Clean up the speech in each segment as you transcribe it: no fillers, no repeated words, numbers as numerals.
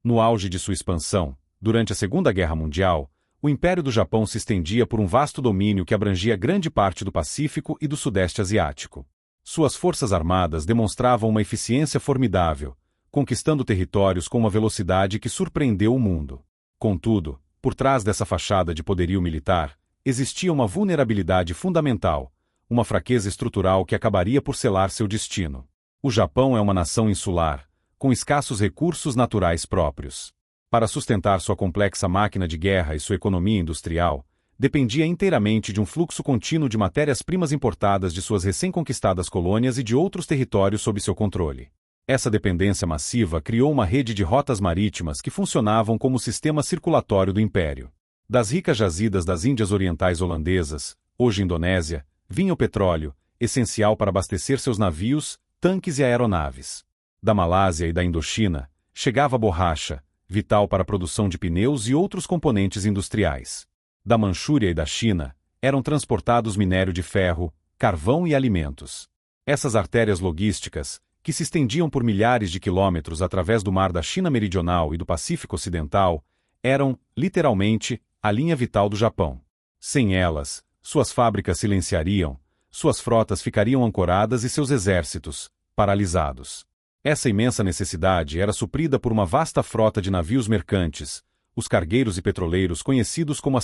No auge de sua expansão, durante a Segunda Guerra Mundial, o Império do Japão se estendia por um vasto domínio que abrangia grande parte do Pacífico e do Sudeste Asiático. Suas forças armadas demonstravam uma eficiência formidável, conquistando territórios com uma velocidade que surpreendeu o mundo. Contudo, por trás dessa fachada de poderio militar, existia uma vulnerabilidade fundamental, uma fraqueza estrutural que acabaria por selar seu destino. O Japão é uma nação insular, com escassos recursos naturais próprios. Para sustentar sua complexa máquina de guerra e sua economia industrial, dependia inteiramente de um fluxo contínuo de matérias-primas importadas de suas recém-conquistadas colônias e de outros territórios sob seu controle. Essa dependência massiva criou uma rede de rotas marítimas que funcionavam como o sistema circulatório do império. Das ricas jazidas das Índias Orientais holandesas, hoje Indonésia, vinha o petróleo, essencial para abastecer seus navios, tanques e aeronaves. Da Malásia e da Indochina, chegava a borracha, vital para a produção de pneus e outros componentes industriais. Da Manchúria e da China, eram transportados minério de ferro, carvão e alimentos. Essas artérias logísticas, que se estendiam por milhares de quilômetros através do mar da China Meridional e do Pacífico Ocidental, eram, literalmente, a linha vital do Japão. Sem elas, suas fábricas silenciariam, suas frotas ficariam ancoradas e seus exércitos, paralisados. Essa imensa necessidade era suprida por uma vasta frota de navios mercantes, os cargueiros e petroleiros conhecidos como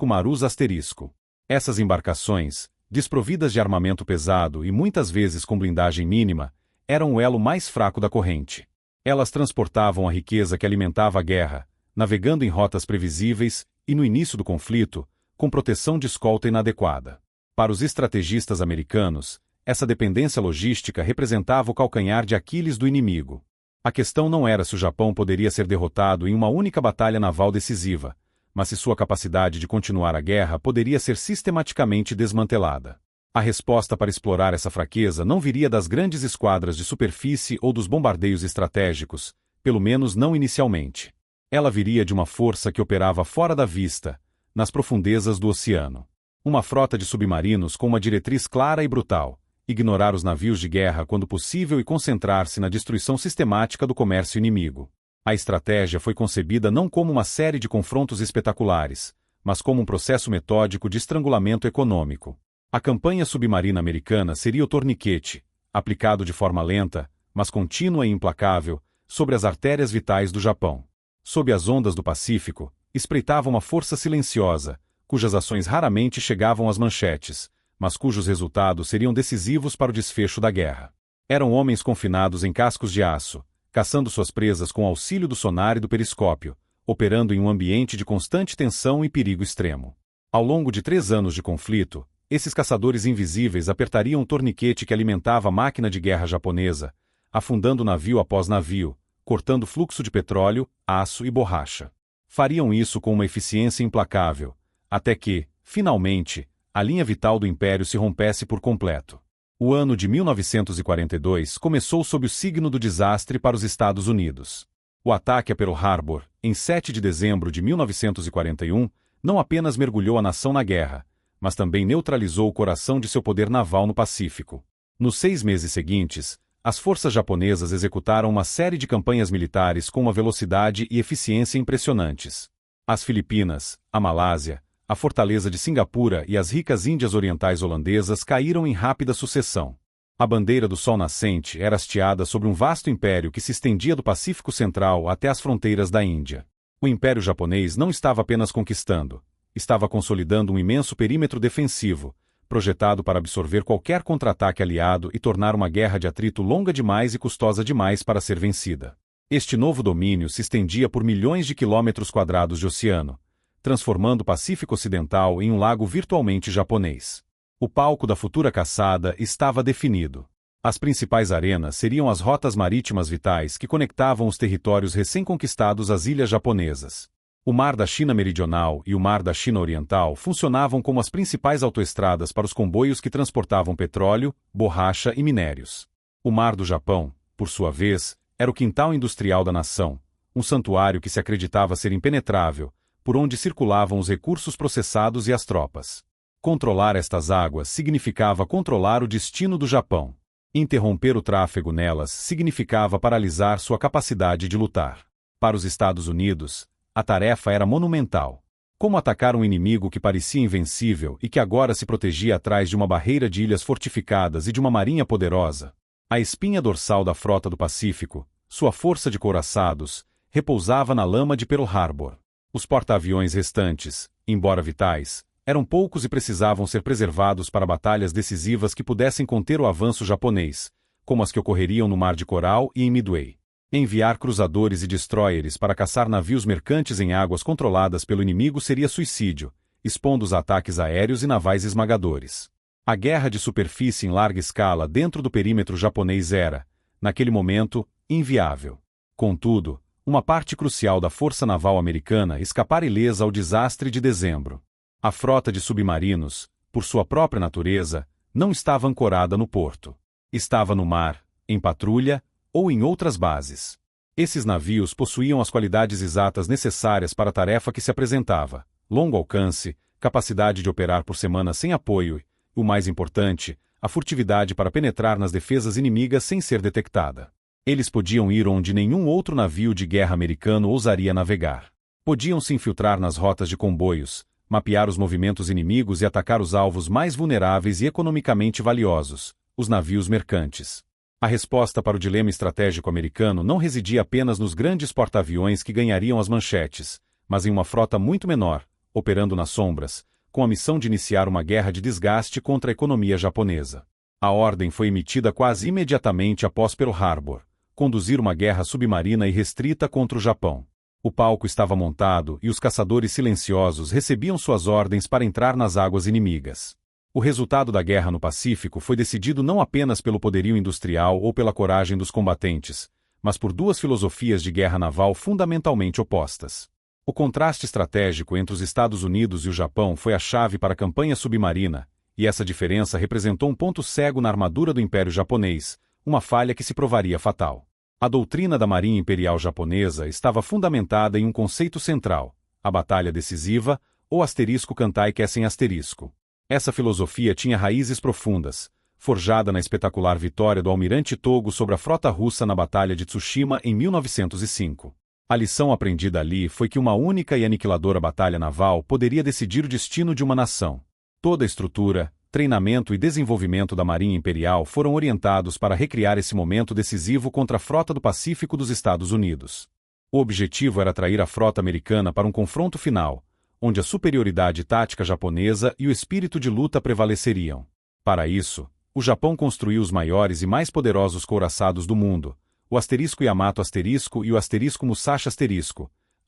Marus Asterisco. Essas embarcações, desprovidas de armamento pesado e muitas vezes com blindagem mínima, eram o elo mais fraco da corrente. Elas transportavam a riqueza que alimentava a guerra, navegando em rotas previsíveis e, no início do conflito, com proteção de escolta inadequada. Para os estrategistas americanos, essa dependência logística representava o calcanhar de Aquiles do inimigo. A questão não era se o Japão poderia ser derrotado em uma única batalha naval decisiva, mas se sua capacidade de continuar a guerra poderia ser sistematicamente desmantelada. A resposta para explorar essa fraqueza não viria das grandes esquadras de superfície ou dos bombardeios estratégicos, pelo menos não inicialmente. Ela viria de uma força que operava fora da vista, nas profundezas do oceano. Uma frota de submarinos com uma diretriz clara e brutal: ignorar os navios de guerra quando possível e concentrar-se na destruição sistemática do comércio inimigo. A estratégia foi concebida não como uma série de confrontos espetaculares, mas como um processo metódico de estrangulamento econômico. A campanha submarina americana seria o torniquete, aplicado de forma lenta, mas contínua e implacável, sobre as artérias vitais do Japão. Sob as ondas do Pacífico, espreitava uma força silenciosa, cujas ações raramente chegavam às manchetes, mas cujos resultados seriam decisivos para o desfecho da guerra. Eram homens confinados em cascos de aço, caçando suas presas com auxílio do sonar e do periscópio, operando em um ambiente de constante tensão e perigo extremo. Ao longo de 3 anos de conflito, esses caçadores invisíveis apertariam o torniquete que alimentava a máquina de guerra japonesa, afundando navio após navio, cortando fluxo de petróleo, aço e borracha. Fariam isso com uma eficiência implacável, até que, finalmente, a linha vital do império se rompesse por completo. O ano de 1942 começou sob o signo do desastre para os Estados Unidos. O ataque a Pearl Harbor, em 7 de dezembro de 1941, não apenas mergulhou a nação na guerra, mas também neutralizou o coração de seu poder naval no Pacífico. Nos 6 meses seguintes, as forças japonesas executaram uma série de campanhas militares com uma velocidade e eficiência impressionantes. As Filipinas, a Malásia, a fortaleza de Singapura e as ricas Índias Orientais holandesas caíram em rápida sucessão. A bandeira do sol nascente era hasteada sobre um vasto império que se estendia do Pacífico Central até as fronteiras da Índia. O Império Japonês não estava apenas conquistando, estava consolidando um imenso perímetro defensivo, projetado para absorver qualquer contra-ataque aliado e tornar uma guerra de atrito longa demais e custosa demais para ser vencida. Este novo domínio se estendia por milhões de quilômetros quadrados de oceano, transformando o Pacífico Ocidental em um lago virtualmente japonês. O palco da futura caçada estava definido. As principais arenas seriam as rotas marítimas vitais que conectavam os territórios recém-conquistados às ilhas japonesas. O Mar da China Meridional e o Mar da China Oriental funcionavam como as principais autoestradas para os comboios que transportavam petróleo, borracha e minérios. O Mar do Japão, por sua vez, era o quintal industrial da nação, um santuário que se acreditava ser impenetrável, por onde circulavam os recursos processados e as tropas. Controlar estas águas significava controlar o destino do Japão. Interromper o tráfego nelas significava paralisar sua capacidade de lutar. Para os Estados Unidos, a tarefa era monumental. Como atacar um inimigo que parecia invencível e que agora se protegia atrás de uma barreira de ilhas fortificadas e de uma marinha poderosa? A espinha dorsal da frota do Pacífico, sua força de couraçados, repousava na lama de Pearl Harbor. Os porta-aviões restantes, embora vitais, eram poucos e precisavam ser preservados para batalhas decisivas que pudessem conter o avanço japonês, como as que ocorreriam no Mar de Coral e em Midway. Enviar cruzadores e destroyers para caçar navios mercantes em águas controladas pelo inimigo seria suicídio, expondo-os a ataques aéreos e navais esmagadores. A guerra de superfície em larga escala dentro do perímetro japonês era, naquele momento, inviável. Contudo, uma parte crucial da força naval americana escapara ilesa ao desastre de dezembro. A frota de submarinos, por sua própria natureza, não estava ancorada no porto. Estava no mar, em patrulha ou em outras bases. Esses navios possuíam as qualidades exatas necessárias para a tarefa que se apresentava: longo alcance, capacidade de operar por semanas sem apoio e, o mais importante, a furtividade para penetrar nas defesas inimigas sem ser detectada. Eles podiam ir onde nenhum outro navio de guerra americano ousaria navegar. Podiam se infiltrar nas rotas de comboios, mapear os movimentos inimigos e atacar os alvos mais vulneráveis e economicamente valiosos, os navios mercantes. A resposta para o dilema estratégico americano não residia apenas nos grandes porta-aviões que ganhariam as manchetes, mas em uma frota muito menor, operando nas sombras, com a missão de iniciar uma guerra de desgaste contra a economia japonesa. A ordem foi emitida quase imediatamente após Pearl Harbor: conduzir uma guerra submarina irrestrita contra o Japão. O palco estava montado e os caçadores silenciosos recebiam suas ordens para entrar nas águas inimigas. O resultado da guerra no Pacífico foi decidido não apenas pelo poderio industrial ou pela coragem dos combatentes, mas por duas filosofias de guerra naval fundamentalmente opostas. O contraste estratégico entre os Estados Unidos e o Japão foi a chave para a campanha submarina, e essa diferença representou um ponto cego na armadura do Império Japonês, uma falha que se provaria fatal. A doutrina da Marinha Imperial Japonesa estava fundamentada em um conceito central: a batalha decisiva, ou Kantai Kessen *. Essa filosofia tinha raízes profundas, forjada na espetacular vitória do almirante Togo sobre a frota russa na Batalha de Tsushima em 1905. A lição aprendida ali foi que uma única e aniquiladora batalha naval poderia decidir o destino de uma nação. Toda a estrutura, treinamento e desenvolvimento da Marinha Imperial foram orientados para recriar esse momento decisivo contra a frota do Pacífico dos Estados Unidos. O objetivo era atrair a frota americana para um confronto final, onde a superioridade tática japonesa e o espírito de luta prevaleceriam. Para isso, o Japão construiu os maiores e mais poderosos couraçados do mundo, o Yamato e o Musashi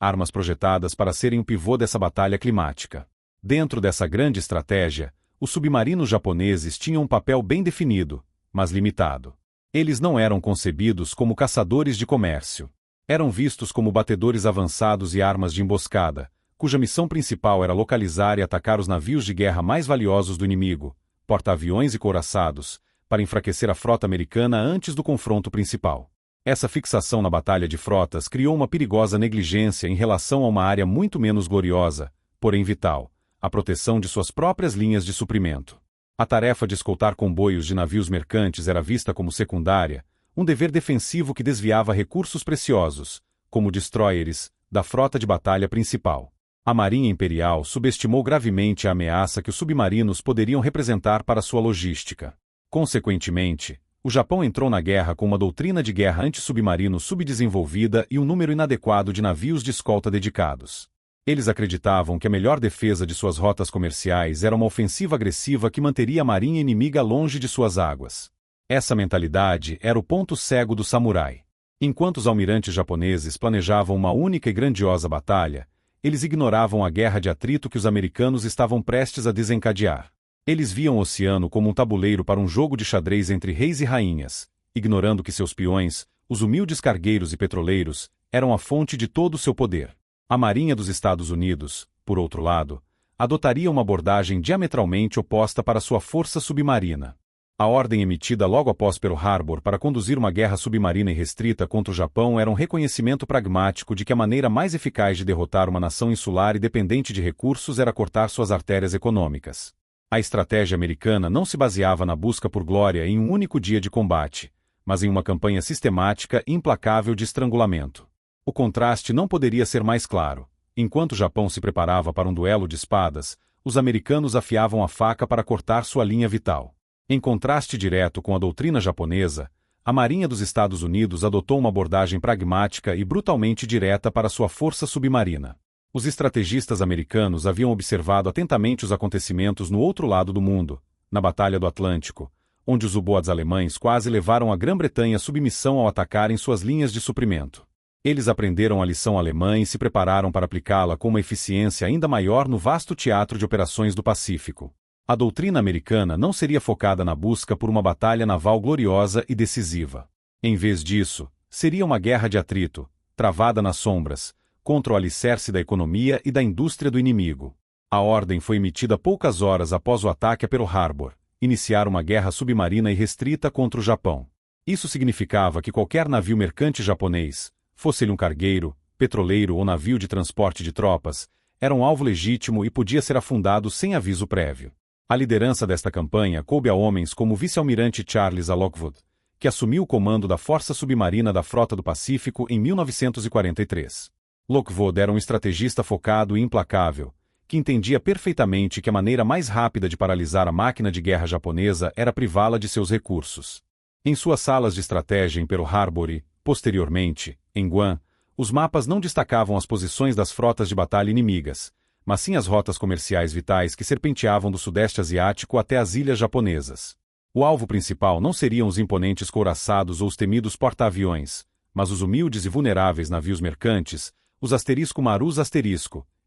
armas projetadas para serem o pivô dessa batalha climática. Dentro dessa grande estratégia, os submarinos japoneses tinham um papel bem definido, mas limitado. Eles não eram concebidos como caçadores de comércio. Eram vistos como batedores avançados e armas de emboscada, cuja missão principal era localizar e atacar os navios de guerra mais valiosos do inimigo, porta-aviões e couraçados, para enfraquecer a frota americana antes do confronto principal. Essa fixação na batalha de frotas criou uma perigosa negligência em relação a uma área muito menos gloriosa, porém vital: a proteção de suas próprias linhas de suprimento. A tarefa de escoltar comboios de navios mercantes era vista como secundária, um dever defensivo que desviava recursos preciosos, como destroyers, da frota de batalha principal. A Marinha Imperial subestimou gravemente a ameaça que os submarinos poderiam representar para sua logística. Consequentemente, o Japão entrou na guerra com uma doutrina de guerra anti-submarino subdesenvolvida e um número inadequado de navios de escolta dedicados. Eles acreditavam que a melhor defesa de suas rotas comerciais era uma ofensiva agressiva que manteria a marinha inimiga longe de suas águas. Essa mentalidade era o ponto cego do samurai. Enquanto os almirantes japoneses planejavam uma única e grandiosa batalha, eles ignoravam a guerra de atrito que os americanos estavam prestes a desencadear. Eles viam o oceano como um tabuleiro para um jogo de xadrez entre reis e rainhas, ignorando que seus peões, os humildes cargueiros e petroleiros, eram a fonte de todo o seu poder. A Marinha dos Estados Unidos, por outro lado, adotaria uma abordagem diametralmente oposta para sua força submarina. A ordem emitida logo após Pearl Harbor para conduzir uma guerra submarina irrestrita contra o Japão era um reconhecimento pragmático de que a maneira mais eficaz de derrotar uma nação insular e dependente de recursos era cortar suas artérias econômicas. A estratégia americana não se baseava na busca por glória em um único dia de combate, mas em uma campanha sistemática e implacável de estrangulamento. O contraste não poderia ser mais claro. Enquanto o Japão se preparava para um duelo de espadas, os americanos afiavam a faca para cortar sua linha vital. Em contraste direto com a doutrina japonesa, a Marinha dos Estados Unidos adotou uma abordagem pragmática e brutalmente direta para sua força submarina. Os estrategistas americanos haviam observado atentamente os acontecimentos no outro lado do mundo, na Batalha do Atlântico, onde os U-boats alemães quase levaram a Grã-Bretanha à submissão ao atacarem suas linhas de suprimento. Eles aprenderam a lição alemã e se prepararam para aplicá-la com uma eficiência ainda maior no vasto teatro de operações do Pacífico. A doutrina americana não seria focada na busca por uma batalha naval gloriosa e decisiva. Em vez disso, seria uma guerra de atrito, travada nas sombras, contra o alicerce da economia e da indústria do inimigo. A ordem foi emitida poucas horas após o ataque a Pearl Harbor, iniciar uma guerra submarina irrestrita contra o Japão. Isso significava que qualquer navio mercante japonês, fosse ele um cargueiro, petroleiro ou navio de transporte de tropas, era um alvo legítimo e podia ser afundado sem aviso prévio. A liderança desta campanha coube a homens como o vice-almirante Charles A. Lockwood, que assumiu o comando da Força Submarina da Frota do Pacífico em 1943. Lockwood era um estrategista focado e implacável, que entendia perfeitamente que a maneira mais rápida de paralisar a máquina de guerra japonesa era privá-la de seus recursos. Em suas salas de estratégia em Pearl Harbor e, posteriormente, em Guam, os mapas não destacavam as posições das frotas de batalha inimigas, mas sim as rotas comerciais vitais que serpenteavam do Sudeste Asiático até as ilhas japonesas. O alvo principal não seriam os imponentes couraçados ou os temidos porta-aviões, mas os humildes e vulneráveis navios mercantes, os Marus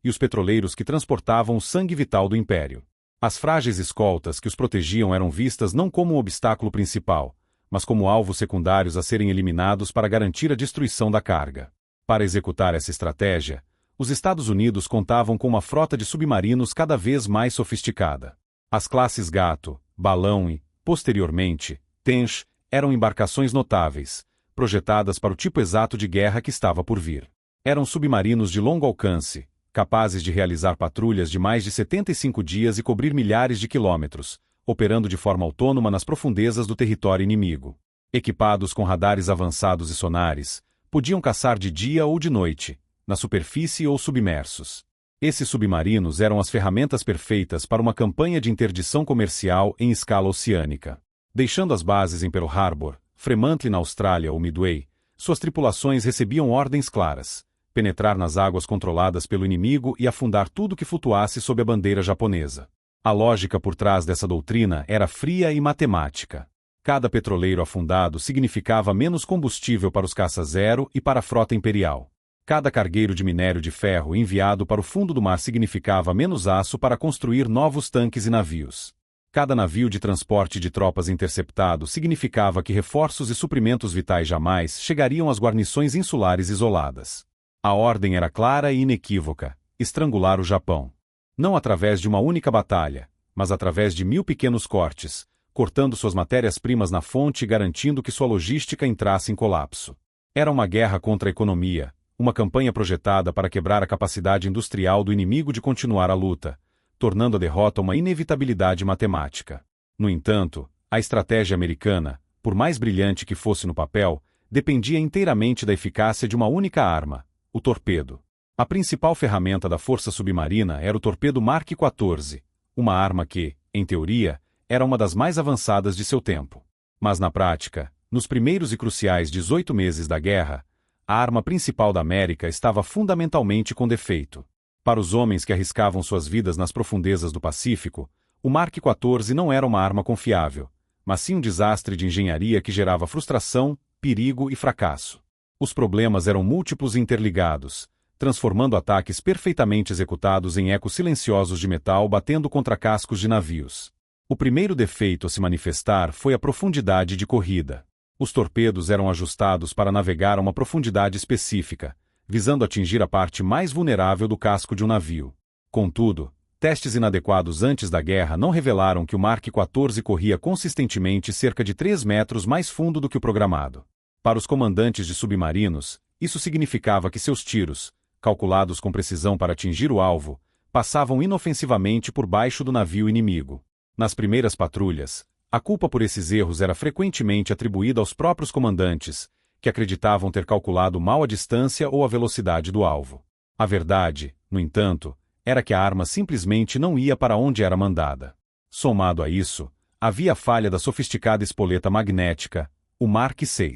e os petroleiros que transportavam o sangue vital do Império. As frágeis escoltas que os protegiam eram vistas não como um obstáculo principal, mas como alvos secundários a serem eliminados para garantir a destruição da carga. Para executar essa estratégia, os Estados Unidos contavam com uma frota de submarinos cada vez mais sofisticada. As classes Gato, Balão e, posteriormente, Tench eram embarcações notáveis, projetadas para o tipo exato de guerra que estava por vir. Eram submarinos de longo alcance, capazes de realizar patrulhas de mais de 75 dias e cobrir milhares de quilômetros, operando de forma autônoma nas profundezas do território inimigo. Equipados com radares avançados e sonares, podiam caçar de dia ou de noite, na superfície ou submersos. Esses submarinos eram as ferramentas perfeitas para uma campanha de interdição comercial em escala oceânica. Deixando as bases em Pearl Harbor, Fremantle na Austrália ou Midway, suas tripulações recebiam ordens claras: penetrar nas águas controladas pelo inimigo e afundar tudo que flutuasse sob a bandeira japonesa. A lógica por trás dessa doutrina era fria e matemática. Cada petroleiro afundado significava menos combustível para os caça-zero e para a frota imperial. Cada cargueiro de minério de ferro enviado para o fundo do mar significava menos aço para construir novos tanques e navios. Cada navio de transporte de tropas interceptado significava que reforços e suprimentos vitais jamais chegariam às guarnições insulares isoladas. A ordem era clara e inequívoca: estrangular o Japão. Não através de uma única batalha, mas através de 1000 pequenos cortes, cortando suas matérias-primas na fonte e garantindo que sua logística entrasse em colapso. Era uma guerra contra a economia, uma campanha projetada para quebrar a capacidade industrial do inimigo de continuar a luta, tornando a derrota uma inevitabilidade matemática. No entanto, a estratégia americana, por mais brilhante que fosse no papel, dependia inteiramente da eficácia de uma única arma: o torpedo. A principal ferramenta da força submarina era o torpedo Mark 14, uma arma que, em teoria, era uma das mais avançadas de seu tempo. Mas na prática, nos primeiros e cruciais 18 meses da guerra, a arma principal da América estava fundamentalmente com defeito. Para os homens que arriscavam suas vidas nas profundezas do Pacífico, o Mark 14 não era uma arma confiável, mas sim um desastre de engenharia que gerava frustração, perigo e fracasso. Os problemas eram múltiplos e interligados, transformando ataques perfeitamente executados em ecos silenciosos de metal batendo contra cascos de navios. O primeiro defeito a se manifestar foi a profundidade de corrida. Os torpedos eram ajustados para navegar a uma profundidade específica, visando atingir a parte mais vulnerável do casco de um navio. Contudo, testes inadequados antes da guerra não revelaram que o Mark 14 corria consistentemente cerca de 3 metros mais fundo do que o programado. Para os comandantes de submarinos, isso significava que seus tiros, calculados com precisão para atingir o alvo, passavam inofensivamente por baixo do navio inimigo. Nas primeiras patrulhas, a culpa por esses erros era frequentemente atribuída aos próprios comandantes, que acreditavam ter calculado mal a distância ou a velocidade do alvo. A verdade, no entanto, era que a arma simplesmente não ia para onde era mandada. Somado a isso, havia a falha da sofisticada espoleta magnética, o Mark VI.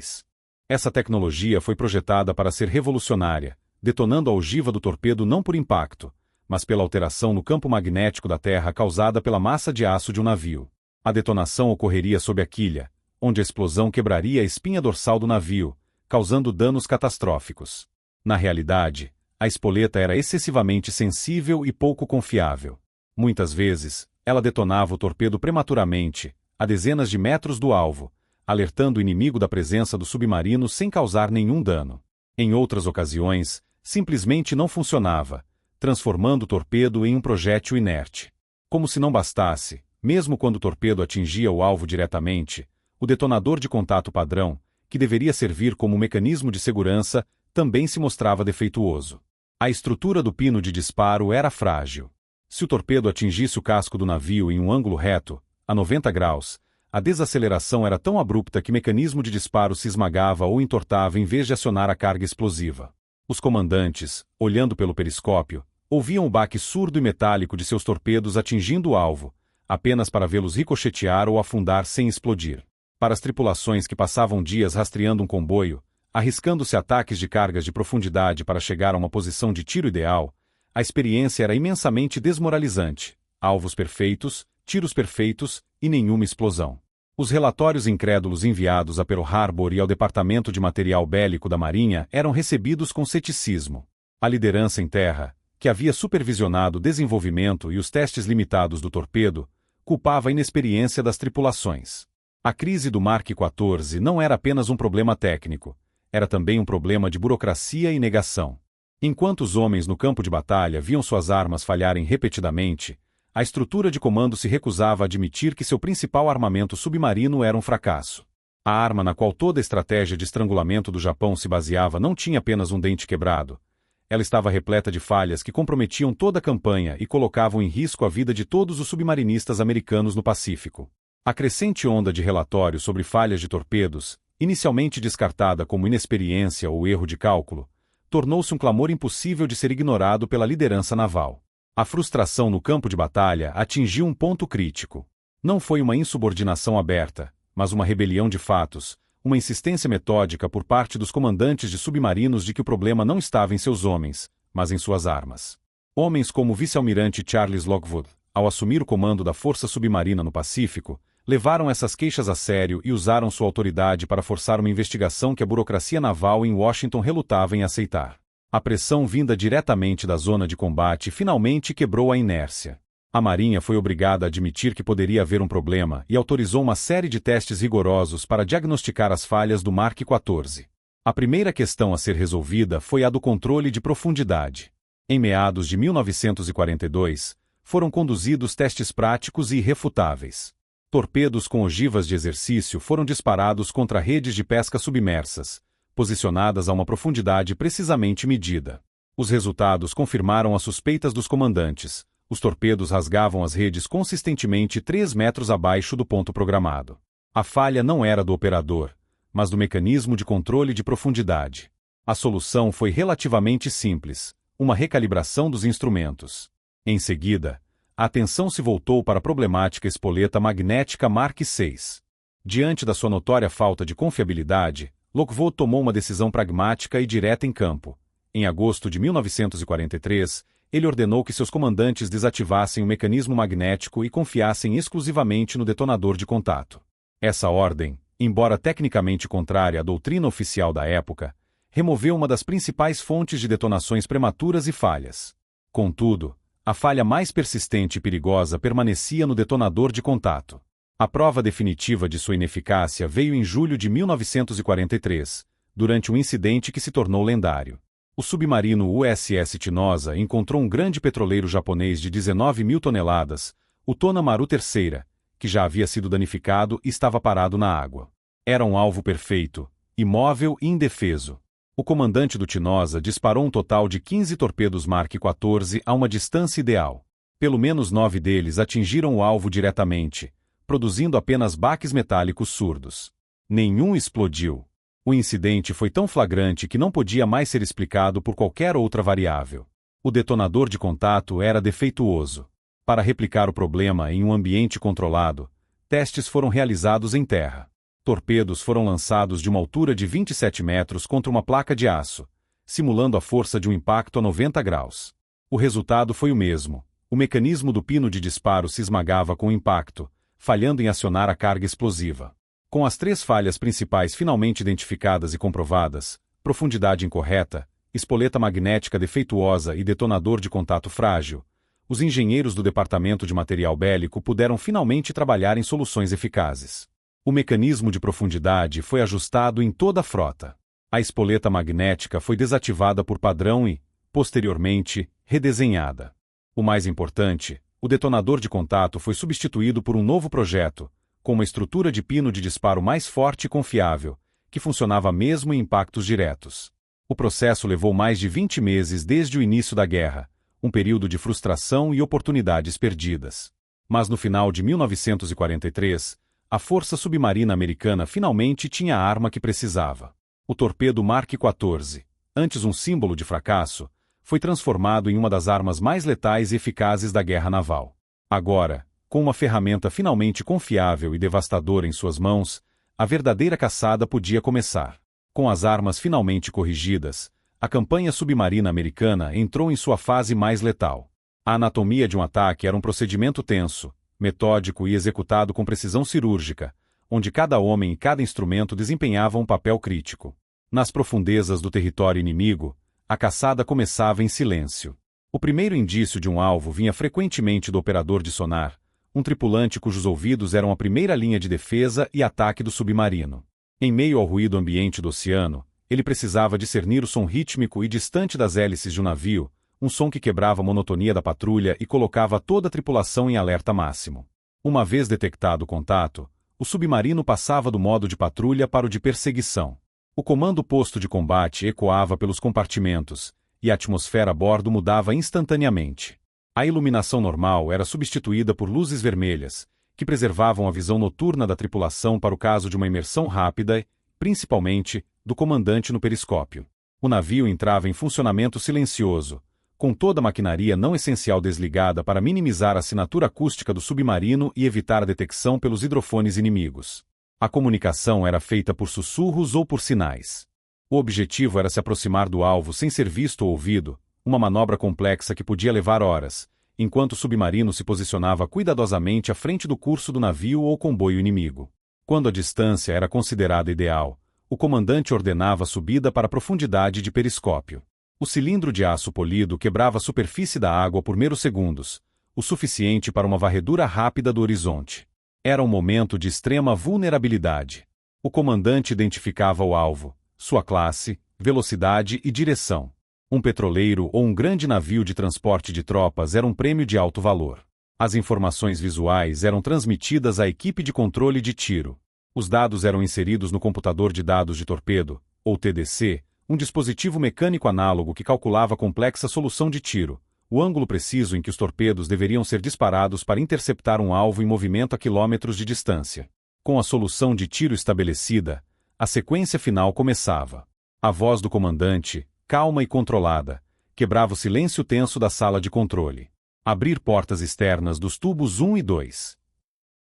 Essa tecnologia foi projetada para ser revolucionária, detonando a ogiva do torpedo não por impacto, mas pela alteração no campo magnético da Terra causada pela massa de aço de um navio. A detonação ocorreria sob a quilha, onde a explosão quebraria a espinha dorsal do navio, causando danos catastróficos. Na realidade, a espoleta era excessivamente sensível e pouco confiável. Muitas vezes, ela detonava o torpedo prematuramente, a dezenas de metros do alvo, alertando o inimigo da presença do submarino sem causar nenhum dano. Em outras ocasiões, simplesmente não funcionava, transformando o torpedo em um projétil inerte. Como se não bastasse, mesmo quando o torpedo atingia o alvo diretamente, o detonador de contato padrão, que deveria servir como mecanismo de segurança, também se mostrava defeituoso. A estrutura do pino de disparo era frágil. Se o torpedo atingisse o casco do navio em um ângulo reto, a 90 graus, a desaceleração era tão abrupta que o mecanismo de disparo se esmagava ou entortava em vez de acionar a carga explosiva. Os comandantes, olhando pelo periscópio, ouviam o baque surdo e metálico de seus torpedos atingindo o alvo, apenas para vê-los ricochetear ou afundar sem explodir. Para as tripulações que passavam dias rastreando um comboio, arriscando-se ataques de cargas de profundidade para chegar a uma posição de tiro ideal, a experiência era imensamente desmoralizante. Alvos perfeitos, tiros perfeitos e nenhuma explosão. Os relatórios incrédulos enviados a Pearl Harbor e ao Departamento de Material Bélico da Marinha eram recebidos com ceticismo. A liderança em terra, que havia supervisionado o desenvolvimento e os testes limitados do torpedo, culpava a inexperiência das tripulações. A crise do Mark XIV não era apenas um problema técnico, era também um problema de burocracia e negação. Enquanto os homens no campo de batalha viam suas armas falharem repetidamente, a estrutura de comando se recusava a admitir que seu principal armamento submarino era um fracasso. A arma na qual toda a estratégia de estrangulamento do Japão se baseava não tinha apenas um dente quebrado. Ela estava repleta de falhas que comprometiam toda a campanha e colocavam em risco a vida de todos os submarinistas americanos no Pacífico. A crescente onda de relatórios sobre falhas de torpedos, inicialmente descartada como inexperiência ou erro de cálculo, tornou-se um clamor impossível de ser ignorado pela liderança naval. A frustração no campo de batalha atingiu um ponto crítico. Não foi uma insubordinação aberta, mas uma rebelião de fatos, uma insistência metódica por parte dos comandantes de submarinos de que o problema não estava em seus homens, mas em suas armas. Homens como o vice-almirante Charles Lockwood, ao assumir o comando da Força Submarina no Pacífico, levaram essas queixas a sério e usaram sua autoridade para forçar uma investigação que a burocracia naval em Washington relutava em aceitar. A pressão vinda diretamente da zona de combate finalmente quebrou a inércia. A Marinha foi obrigada a admitir que poderia haver um problema e autorizou uma série de testes rigorosos para diagnosticar as falhas do Mark XIV. A primeira questão a ser resolvida foi a do controle de profundidade. Em meados de 1942, foram conduzidos testes práticos e irrefutáveis. Torpedos com ogivas de exercício foram disparados contra redes de pesca submersas, posicionadas a uma profundidade precisamente medida. Os resultados confirmaram as suspeitas dos comandantes. Os torpedos rasgavam as redes consistentemente 3 metros abaixo do ponto programado. A falha não era do operador, mas do mecanismo de controle de profundidade. A solução foi relativamente simples, uma recalibração dos instrumentos. Em seguida, a atenção se voltou para a problemática espoleta magnética Mark VI. Diante da sua notória falta de confiabilidade, Lockwood tomou uma decisão pragmática e direta em campo. Em agosto de 1943, ele ordenou que seus comandantes desativassem o mecanismo magnético e confiassem exclusivamente no detonador de contato. Essa ordem, embora tecnicamente contrária à doutrina oficial da época, removeu uma das principais fontes de detonações prematuras e falhas. Contudo, a falha mais persistente e perigosa permanecia no detonador de contato. A prova definitiva de sua ineficácia veio em julho de 1943, durante um incidente que se tornou lendário. O submarino USS Tinosa encontrou um grande petroleiro japonês de 19 mil toneladas, o Tonamaru III, que já havia sido danificado e estava parado na água. Era um alvo perfeito, imóvel e indefeso. O comandante do Tinosa disparou um total de 15 torpedos Mark XIV a uma distância ideal. Pelo menos 9 deles atingiram o alvo diretamente, produzindo apenas baques metálicos surdos. Nenhum explodiu. O incidente foi tão flagrante que não podia mais ser explicado por qualquer outra variável. O detonador de contato era defeituoso. Para replicar o problema em um ambiente controlado, testes foram realizados em terra. Torpedos foram lançados de uma altura de 27 metros contra uma placa de aço, simulando a força de um impacto a 90 graus. O resultado foi o mesmo. O mecanismo do pino de disparo se esmagava com o impacto, falhando em acionar a carga explosiva. Com as 3 falhas principais finalmente identificadas e comprovadas, profundidade incorreta, espoleta magnética defeituosa e detonador de contato frágil, os engenheiros do Departamento de Material Bélico puderam finalmente trabalhar em soluções eficazes. O mecanismo de profundidade foi ajustado em toda a frota. A espoleta magnética foi desativada por padrão e, posteriormente, redesenhada. O mais importante, o detonador de contato foi substituído por um novo projeto, com uma estrutura de pino de disparo mais forte e confiável, que funcionava mesmo em impactos diretos. O processo levou mais de 20 meses desde o início da guerra, um período de frustração e oportunidades perdidas. Mas no final de 1943, a Força Submarina Americana finalmente tinha a arma que precisava. O torpedo Mark 14, antes um símbolo de fracasso, foi transformado em uma das armas mais letais e eficazes da guerra naval. Agora, com uma ferramenta finalmente confiável e devastadora em suas mãos, a verdadeira caçada podia começar. Com as armas finalmente corrigidas, a campanha submarina americana entrou em sua fase mais letal. A anatomia de um ataque era um procedimento tenso, metódico e executado com precisão cirúrgica, onde cada homem e cada instrumento desempenhavam um papel crítico. Nas profundezas do território inimigo, a caçada começava em silêncio. O primeiro indício de um alvo vinha frequentemente do operador de sonar, um tripulante cujos ouvidos eram a primeira linha de defesa e ataque do submarino. Em meio ao ruído ambiente do oceano, ele precisava discernir o som rítmico e distante das hélices de um navio, um som que quebrava a monotonia da patrulha e colocava toda a tripulação em alerta máximo. Uma vez detectado o contato, o submarino passava do modo de patrulha para o de perseguição. O comando posto de combate ecoava pelos compartimentos, e a atmosfera a bordo mudava instantaneamente. A iluminação normal era substituída por luzes vermelhas, que preservavam a visão noturna da tripulação para o caso de uma imersão rápida e, principalmente, do comandante no periscópio. O navio entrava em funcionamento silencioso, com toda a maquinaria não essencial desligada para minimizar a assinatura acústica do submarino e evitar a detecção pelos hidrofones inimigos. A comunicação era feita por sussurros ou por sinais. O objetivo era se aproximar do alvo sem ser visto ou ouvido, uma manobra complexa que podia levar horas, enquanto o submarino se posicionava cuidadosamente à frente do curso do navio ou comboio inimigo. Quando a distância era considerada ideal, o comandante ordenava a subida para a profundidade de periscópio. O cilindro de aço polido quebrava a superfície da água por meros segundos, o suficiente para uma varredura rápida do horizonte. Era um momento de extrema vulnerabilidade. O comandante identificava o alvo, sua classe, velocidade e direção. Um petroleiro ou um grande navio de transporte de tropas era um prêmio de alto valor. As informações visuais eram transmitidas à equipe de controle de tiro. Os dados eram inseridos no computador de dados de torpedo, ou TDC, um dispositivo mecânico análogo que calculava a complexa solução de tiro, o ângulo preciso em que os torpedos deveriam ser disparados para interceptar um alvo em movimento a quilômetros de distância. Com a solução de tiro estabelecida, a sequência final começava. A voz do comandante, calma e controlada, quebrava o silêncio tenso da sala de controle. Abrir portas externas dos tubos 1 e 2.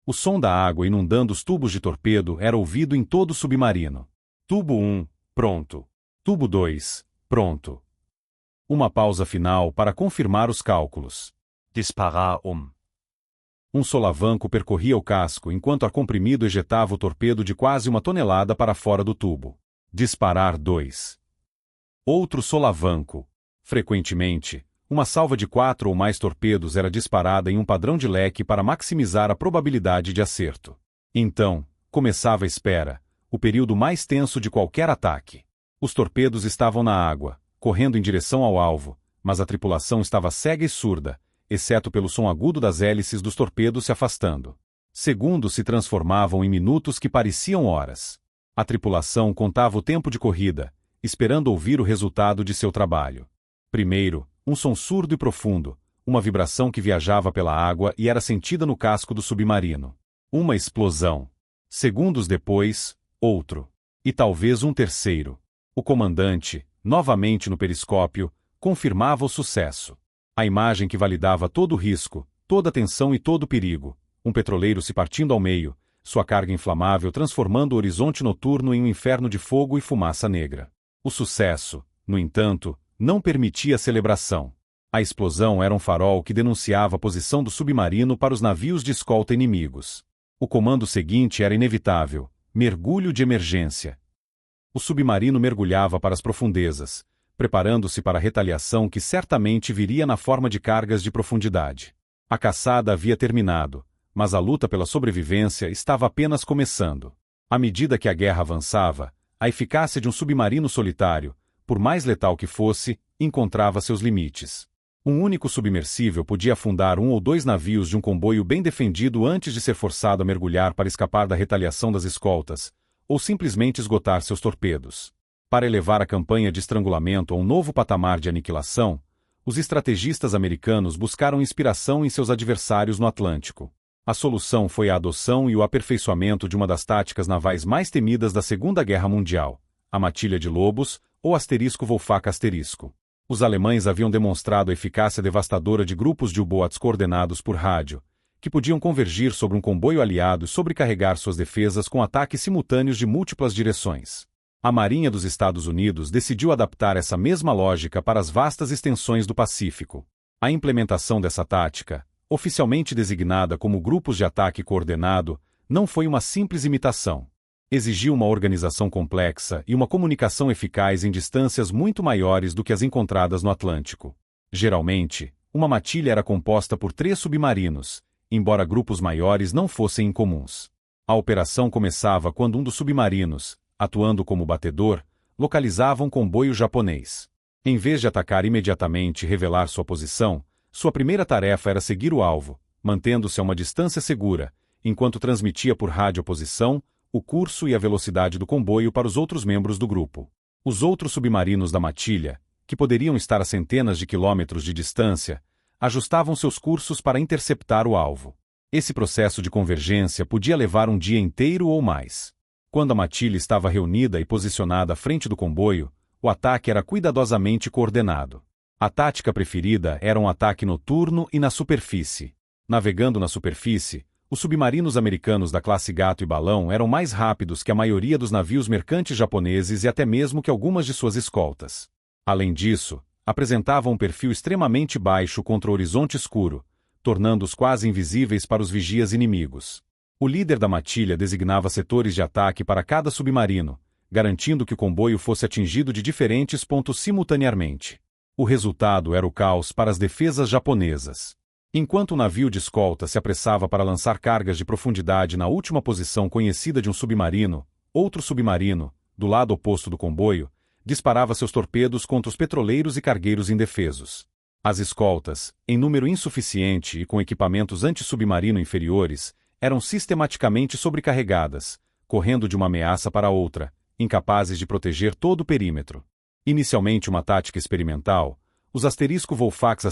O som da água inundando os tubos de torpedo era ouvido em todo o submarino. Tubo 1, pronto. Tubo 2, pronto. Uma pausa final para confirmar os cálculos. Disparar Um solavanco percorria o casco enquanto ar comprimido ejetava o torpedo de quase 1 tonelada para fora do tubo. Disparar 2. Outro solavanco. Frequentemente, uma salva de 4 ou mais torpedos era disparada em um padrão de leque para maximizar a probabilidade de acerto. Então, começava a espera, o período mais tenso de qualquer ataque. Os torpedos estavam na água, correndo em direção ao alvo, mas a tripulação estava cega e surda, exceto pelo som agudo das hélices dos torpedos se afastando. Segundos se transformavam em minutos que pareciam horas. A tripulação contava o tempo de corrida, esperando ouvir o resultado de seu trabalho. Primeiro, um som surdo e profundo, uma vibração que viajava pela água e era sentida no casco do submarino. Uma explosão. Segundos depois, outro. E talvez um terceiro. O comandante, novamente no periscópio, confirmava o sucesso. A imagem que validava todo o risco, toda a tensão e todo o perigo. Um petroleiro se partindo ao meio, sua carga inflamável transformando o horizonte noturno em um inferno de fogo e fumaça negra. O sucesso, no entanto, não permitia celebração. A explosão era um farol que denunciava a posição do submarino para os navios de escolta inimigos. O comando seguinte era inevitável: mergulho de emergência. O submarino mergulhava para as profundezas, preparando-se para a retaliação que certamente viria na forma de cargas de profundidade. A caçada havia terminado, mas a luta pela sobrevivência estava apenas começando. À medida que a guerra avançava, a eficácia de um submarino solitário, por mais letal que fosse, encontrava seus limites. Um único submersível podia afundar um ou dois navios de um comboio bem defendido antes de ser forçado a mergulhar para escapar da retaliação das escoltas, ou simplesmente esgotar seus torpedos. Para elevar a campanha de estrangulamento a um novo patamar de aniquilação, os estrategistas americanos buscaram inspiração em seus adversários no Atlântico. A solução foi a adoção e o aperfeiçoamento de uma das táticas navais mais temidas da Segunda Guerra Mundial, a matilha de lobos, ou *Wolfpack*. Os alemães haviam demonstrado a eficácia devastadora de grupos de U-boats coordenados por rádio, que podiam convergir sobre um comboio aliado e sobrecarregar suas defesas com ataques simultâneos de múltiplas direções. A Marinha dos Estados Unidos decidiu adaptar essa mesma lógica para as vastas extensões do Pacífico. A implementação dessa tática, oficialmente designada como Grupos de Ataque Coordenado, não foi uma simples imitação. Exigiu uma organização complexa e uma comunicação eficaz em distâncias muito maiores do que as encontradas no Atlântico. Geralmente, uma matilha era composta por 3 submarinos, embora grupos maiores não fossem incomuns. A operação começava quando um dos submarinos, atuando como batedor, localizava um comboio japonês. Em vez de atacar imediatamente e revelar sua posição, sua primeira tarefa era seguir o alvo, mantendo-se a uma distância segura, enquanto transmitia por rádio a posição, o curso e a velocidade do comboio para os outros membros do grupo. Os outros submarinos da matilha, que poderiam estar a centenas de quilômetros de distância, ajustavam seus cursos para interceptar o alvo. Esse processo de convergência podia levar um dia inteiro ou mais. Quando a matilha estava reunida e posicionada à frente do comboio, o ataque era cuidadosamente coordenado. A tática preferida era um ataque noturno e na superfície. Navegando na superfície, os submarinos americanos da classe Gato e Balão eram mais rápidos que a maioria dos navios mercantes japoneses e até mesmo que algumas de suas escoltas. Além disso, apresentavam um perfil extremamente baixo contra o horizonte escuro, tornando-os quase invisíveis para os vigias inimigos. O líder da matilha designava setores de ataque para cada submarino, garantindo que o comboio fosse atingido de diferentes pontos simultaneamente. O resultado era o caos para as defesas japonesas. Enquanto o navio de escolta se apressava para lançar cargas de profundidade na última posição conhecida de um submarino, outro submarino, do lado oposto do comboio, disparava seus torpedos contra os petroleiros e cargueiros indefesos. As escoltas, em número insuficiente e com equipamentos anti-submarino inferiores, eram sistematicamente sobrecarregadas, correndo de uma ameaça para outra, incapazes de proteger todo o perímetro. Inicialmente uma tática experimental, os *Wolfpack*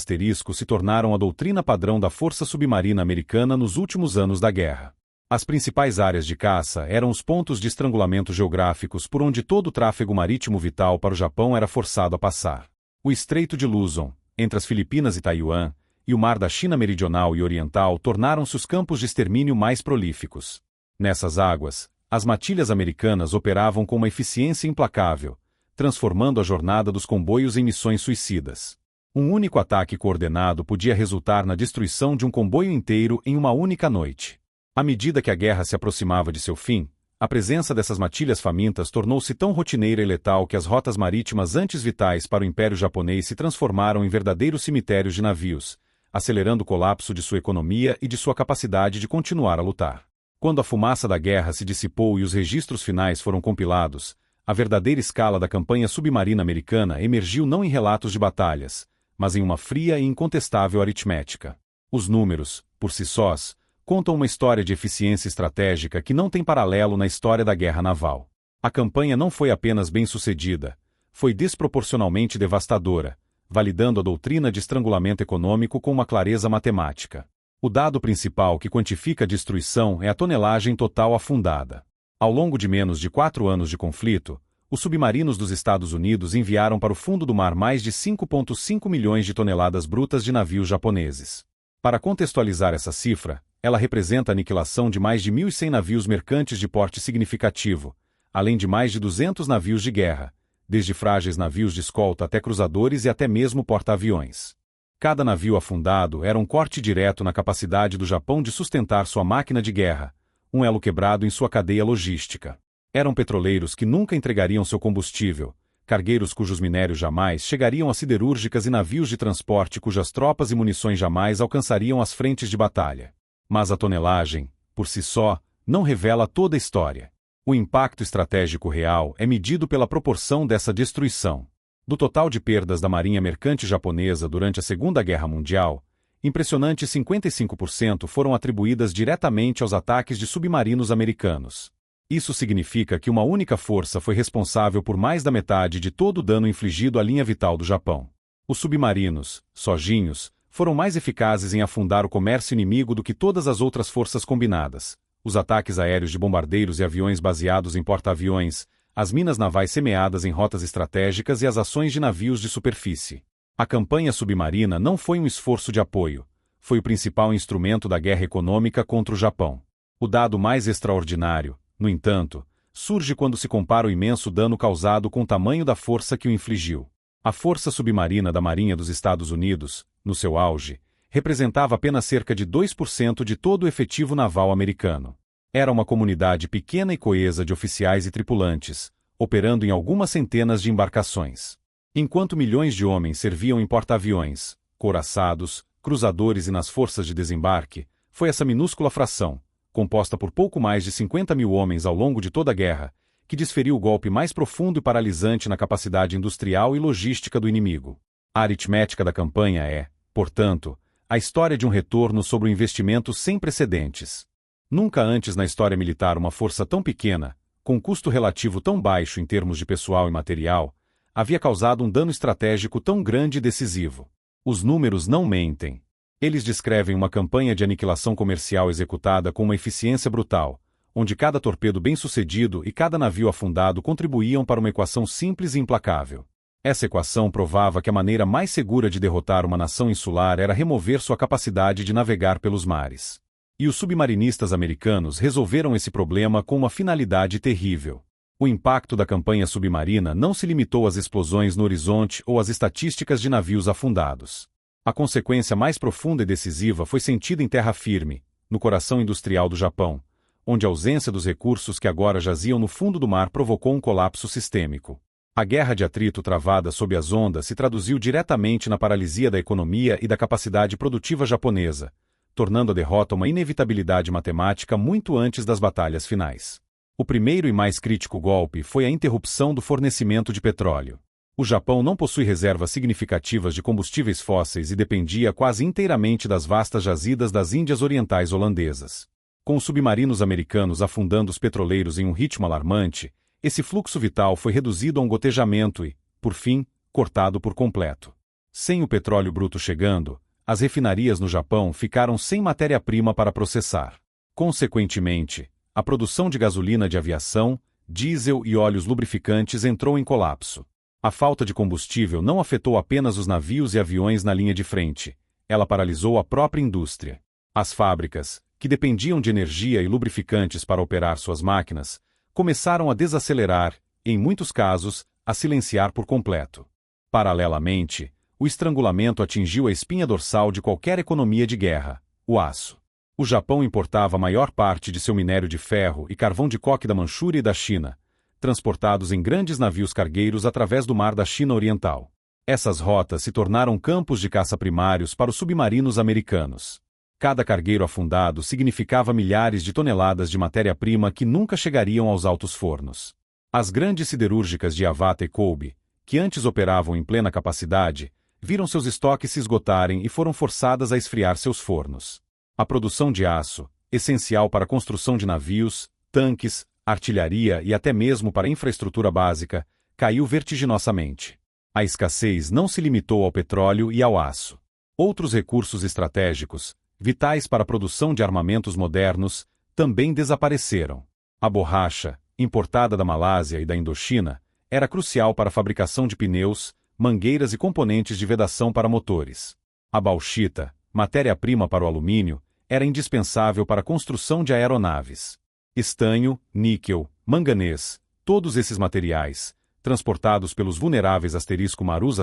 se tornaram a doutrina padrão da Força Submarina Americana nos últimos anos da guerra. As principais áreas de caça eram os pontos de estrangulamento geográficos por onde todo o tráfego marítimo vital para o Japão era forçado a passar. O Estreito de Luzon, entre as Filipinas e Taiwan, e o Mar da China Meridional e Oriental tornaram-se os campos de extermínio mais prolíficos. Nessas águas, as matilhas americanas operavam com uma eficiência implacável, transformando a jornada dos comboios em missões suicidas. Um único ataque coordenado podia resultar na destruição de um comboio inteiro em uma única noite. À medida que a guerra se aproximava de seu fim, a presença dessas matilhas famintas tornou-se tão rotineira e letal que as rotas marítimas antes vitais para o Império Japonês se transformaram em verdadeiros cemitérios de navios, acelerando o colapso de sua economia e de sua capacidade de continuar a lutar. Quando a fumaça da guerra se dissipou e os registros finais foram compilados, a verdadeira escala da campanha submarina americana emergiu não em relatos de batalhas, mas em uma fria e incontestável aritmética. Os números, por si sós, contam uma história de eficiência estratégica que não tem paralelo na história da guerra naval. A campanha não foi apenas bem-sucedida, foi desproporcionalmente devastadora, validando a doutrina de estrangulamento econômico com uma clareza matemática. O dado principal que quantifica a destruição é a tonelagem total afundada. Ao longo de menos de 4 anos de conflito, os submarinos dos Estados Unidos enviaram para o fundo do mar mais de 5,5 milhões de toneladas brutas de navios japoneses. Para contextualizar essa cifra, ela representa a aniquilação de mais de 1.100 navios mercantes de porte significativo, além de mais de 200 navios de guerra, desde frágeis navios de escolta até cruzadores e até mesmo porta-aviões. Cada navio afundado era um corte direto na capacidade do Japão de sustentar sua máquina de guerra, um elo quebrado em sua cadeia logística. Eram petroleiros que nunca entregariam seu combustível, cargueiros cujos minérios jamais chegariam a siderúrgicas e navios de transporte cujas tropas e munições jamais alcançariam as frentes de batalha. Mas a tonelagem, por si só, não revela toda a história. O impacto estratégico real é medido pela proporção dessa destruição. Do total de perdas da marinha mercante japonesa durante a Segunda Guerra Mundial, impressionantes 55% foram atribuídas diretamente aos ataques de submarinos americanos. Isso significa que uma única força foi responsável por mais da metade de todo o dano infligido à linha vital do Japão. Os submarinos, sozinhos, foram mais eficazes em afundar o comércio inimigo do que todas as outras forças combinadas. Os ataques aéreos de bombardeiros e aviões baseados em porta-aviões, as minas navais semeadas em rotas estratégicas e as ações de navios de superfície. A campanha submarina não foi um esforço de apoio, foi o principal instrumento da guerra econômica contra o Japão. O dado mais extraordinário, no entanto, surge quando se compara o imenso dano causado com o tamanho da força que o infligiu. A força submarina da Marinha dos Estados Unidos, no seu auge, representava apenas cerca de 2% de todo o efetivo naval americano. Era uma comunidade pequena e coesa de oficiais e tripulantes, operando em algumas centenas de embarcações. Enquanto milhões de homens serviam em porta-aviões, couraçados, cruzadores e nas forças de desembarque, foi essa minúscula fração, composta por pouco mais de 50 mil homens ao longo de toda a guerra, que desferiu o golpe mais profundo e paralisante na capacidade industrial e logística do inimigo. A aritmética da campanha é, portanto, a história de um retorno sobre um investimento sem precedentes. Nunca antes na história militar uma força tão pequena, com custo relativo tão baixo em termos de pessoal e material, havia causado um dano estratégico tão grande e decisivo. Os números não mentem. Eles descrevem uma campanha de aniquilação comercial executada com uma eficiência brutal, onde cada torpedo bem-sucedido e cada navio afundado contribuíam para uma equação simples e implacável. Essa equação provava que a maneira mais segura de derrotar uma nação insular era remover sua capacidade de navegar pelos mares. E os submarinistas americanos resolveram esse problema com uma finalidade terrível. O impacto da campanha submarina não se limitou às explosões no horizonte ou às estatísticas de navios afundados. A consequência mais profunda e decisiva foi sentida em terra firme, no coração industrial do Japão, onde a ausência dos recursos que agora jaziam no fundo do mar provocou um colapso sistêmico. A guerra de atrito travada sob as ondas se traduziu diretamente na paralisia da economia e da capacidade produtiva japonesa, tornando a derrota uma inevitabilidade matemática muito antes das batalhas finais. O primeiro e mais crítico golpe foi a interrupção do fornecimento de petróleo. O Japão não possui reservas significativas de combustíveis fósseis e dependia quase inteiramente das vastas jazidas das Índias Orientais holandesas. Com os submarinos americanos afundando os petroleiros em um ritmo alarmante, esse fluxo vital foi reduzido a um gotejamento e, por fim, cortado por completo. Sem o petróleo bruto chegando, as refinarias no Japão ficaram sem matéria-prima para processar. Consequentemente, a produção de gasolina de aviação, diesel e óleos lubrificantes entrou em colapso. A falta de combustível não afetou apenas os navios e aviões na linha de frente, ela paralisou a própria indústria. As fábricas, que dependiam de energia e lubrificantes para operar suas máquinas, começaram a desacelerar e, em muitos casos, a silenciar por completo. Paralelamente, o estrangulamento atingiu a espinha dorsal de qualquer economia de guerra, o aço. O Japão importava a maior parte de seu minério de ferro e carvão de coque da Manchúria e da China, transportados em grandes navios cargueiros através do mar da China Oriental. Essas rotas se tornaram campos de caça primários para os submarinos americanos. Cada cargueiro afundado significava milhares de toneladas de matéria-prima que nunca chegariam aos altos fornos. As grandes siderúrgicas de Yamata e Kobe, que antes operavam em plena capacidade, viram seus estoques se esgotarem e foram forçadas a esfriar seus fornos. A produção de aço, essencial para a construção de navios, tanques, artilharia e até mesmo para a infraestrutura básica, caiu vertiginosamente. A escassez não se limitou ao petróleo e ao aço. Outros recursos estratégicos, vitais para a produção de armamentos modernos, também desapareceram. A borracha, importada da Malásia e da Indochina, era crucial para a fabricação de pneus, mangueiras e componentes de vedação para motores. A bauxita, matéria-prima para o alumínio, era indispensável para a construção de aeronaves. Estanho, níquel, manganês, todos esses materiais, transportados pelos vulneráveis *Marus*,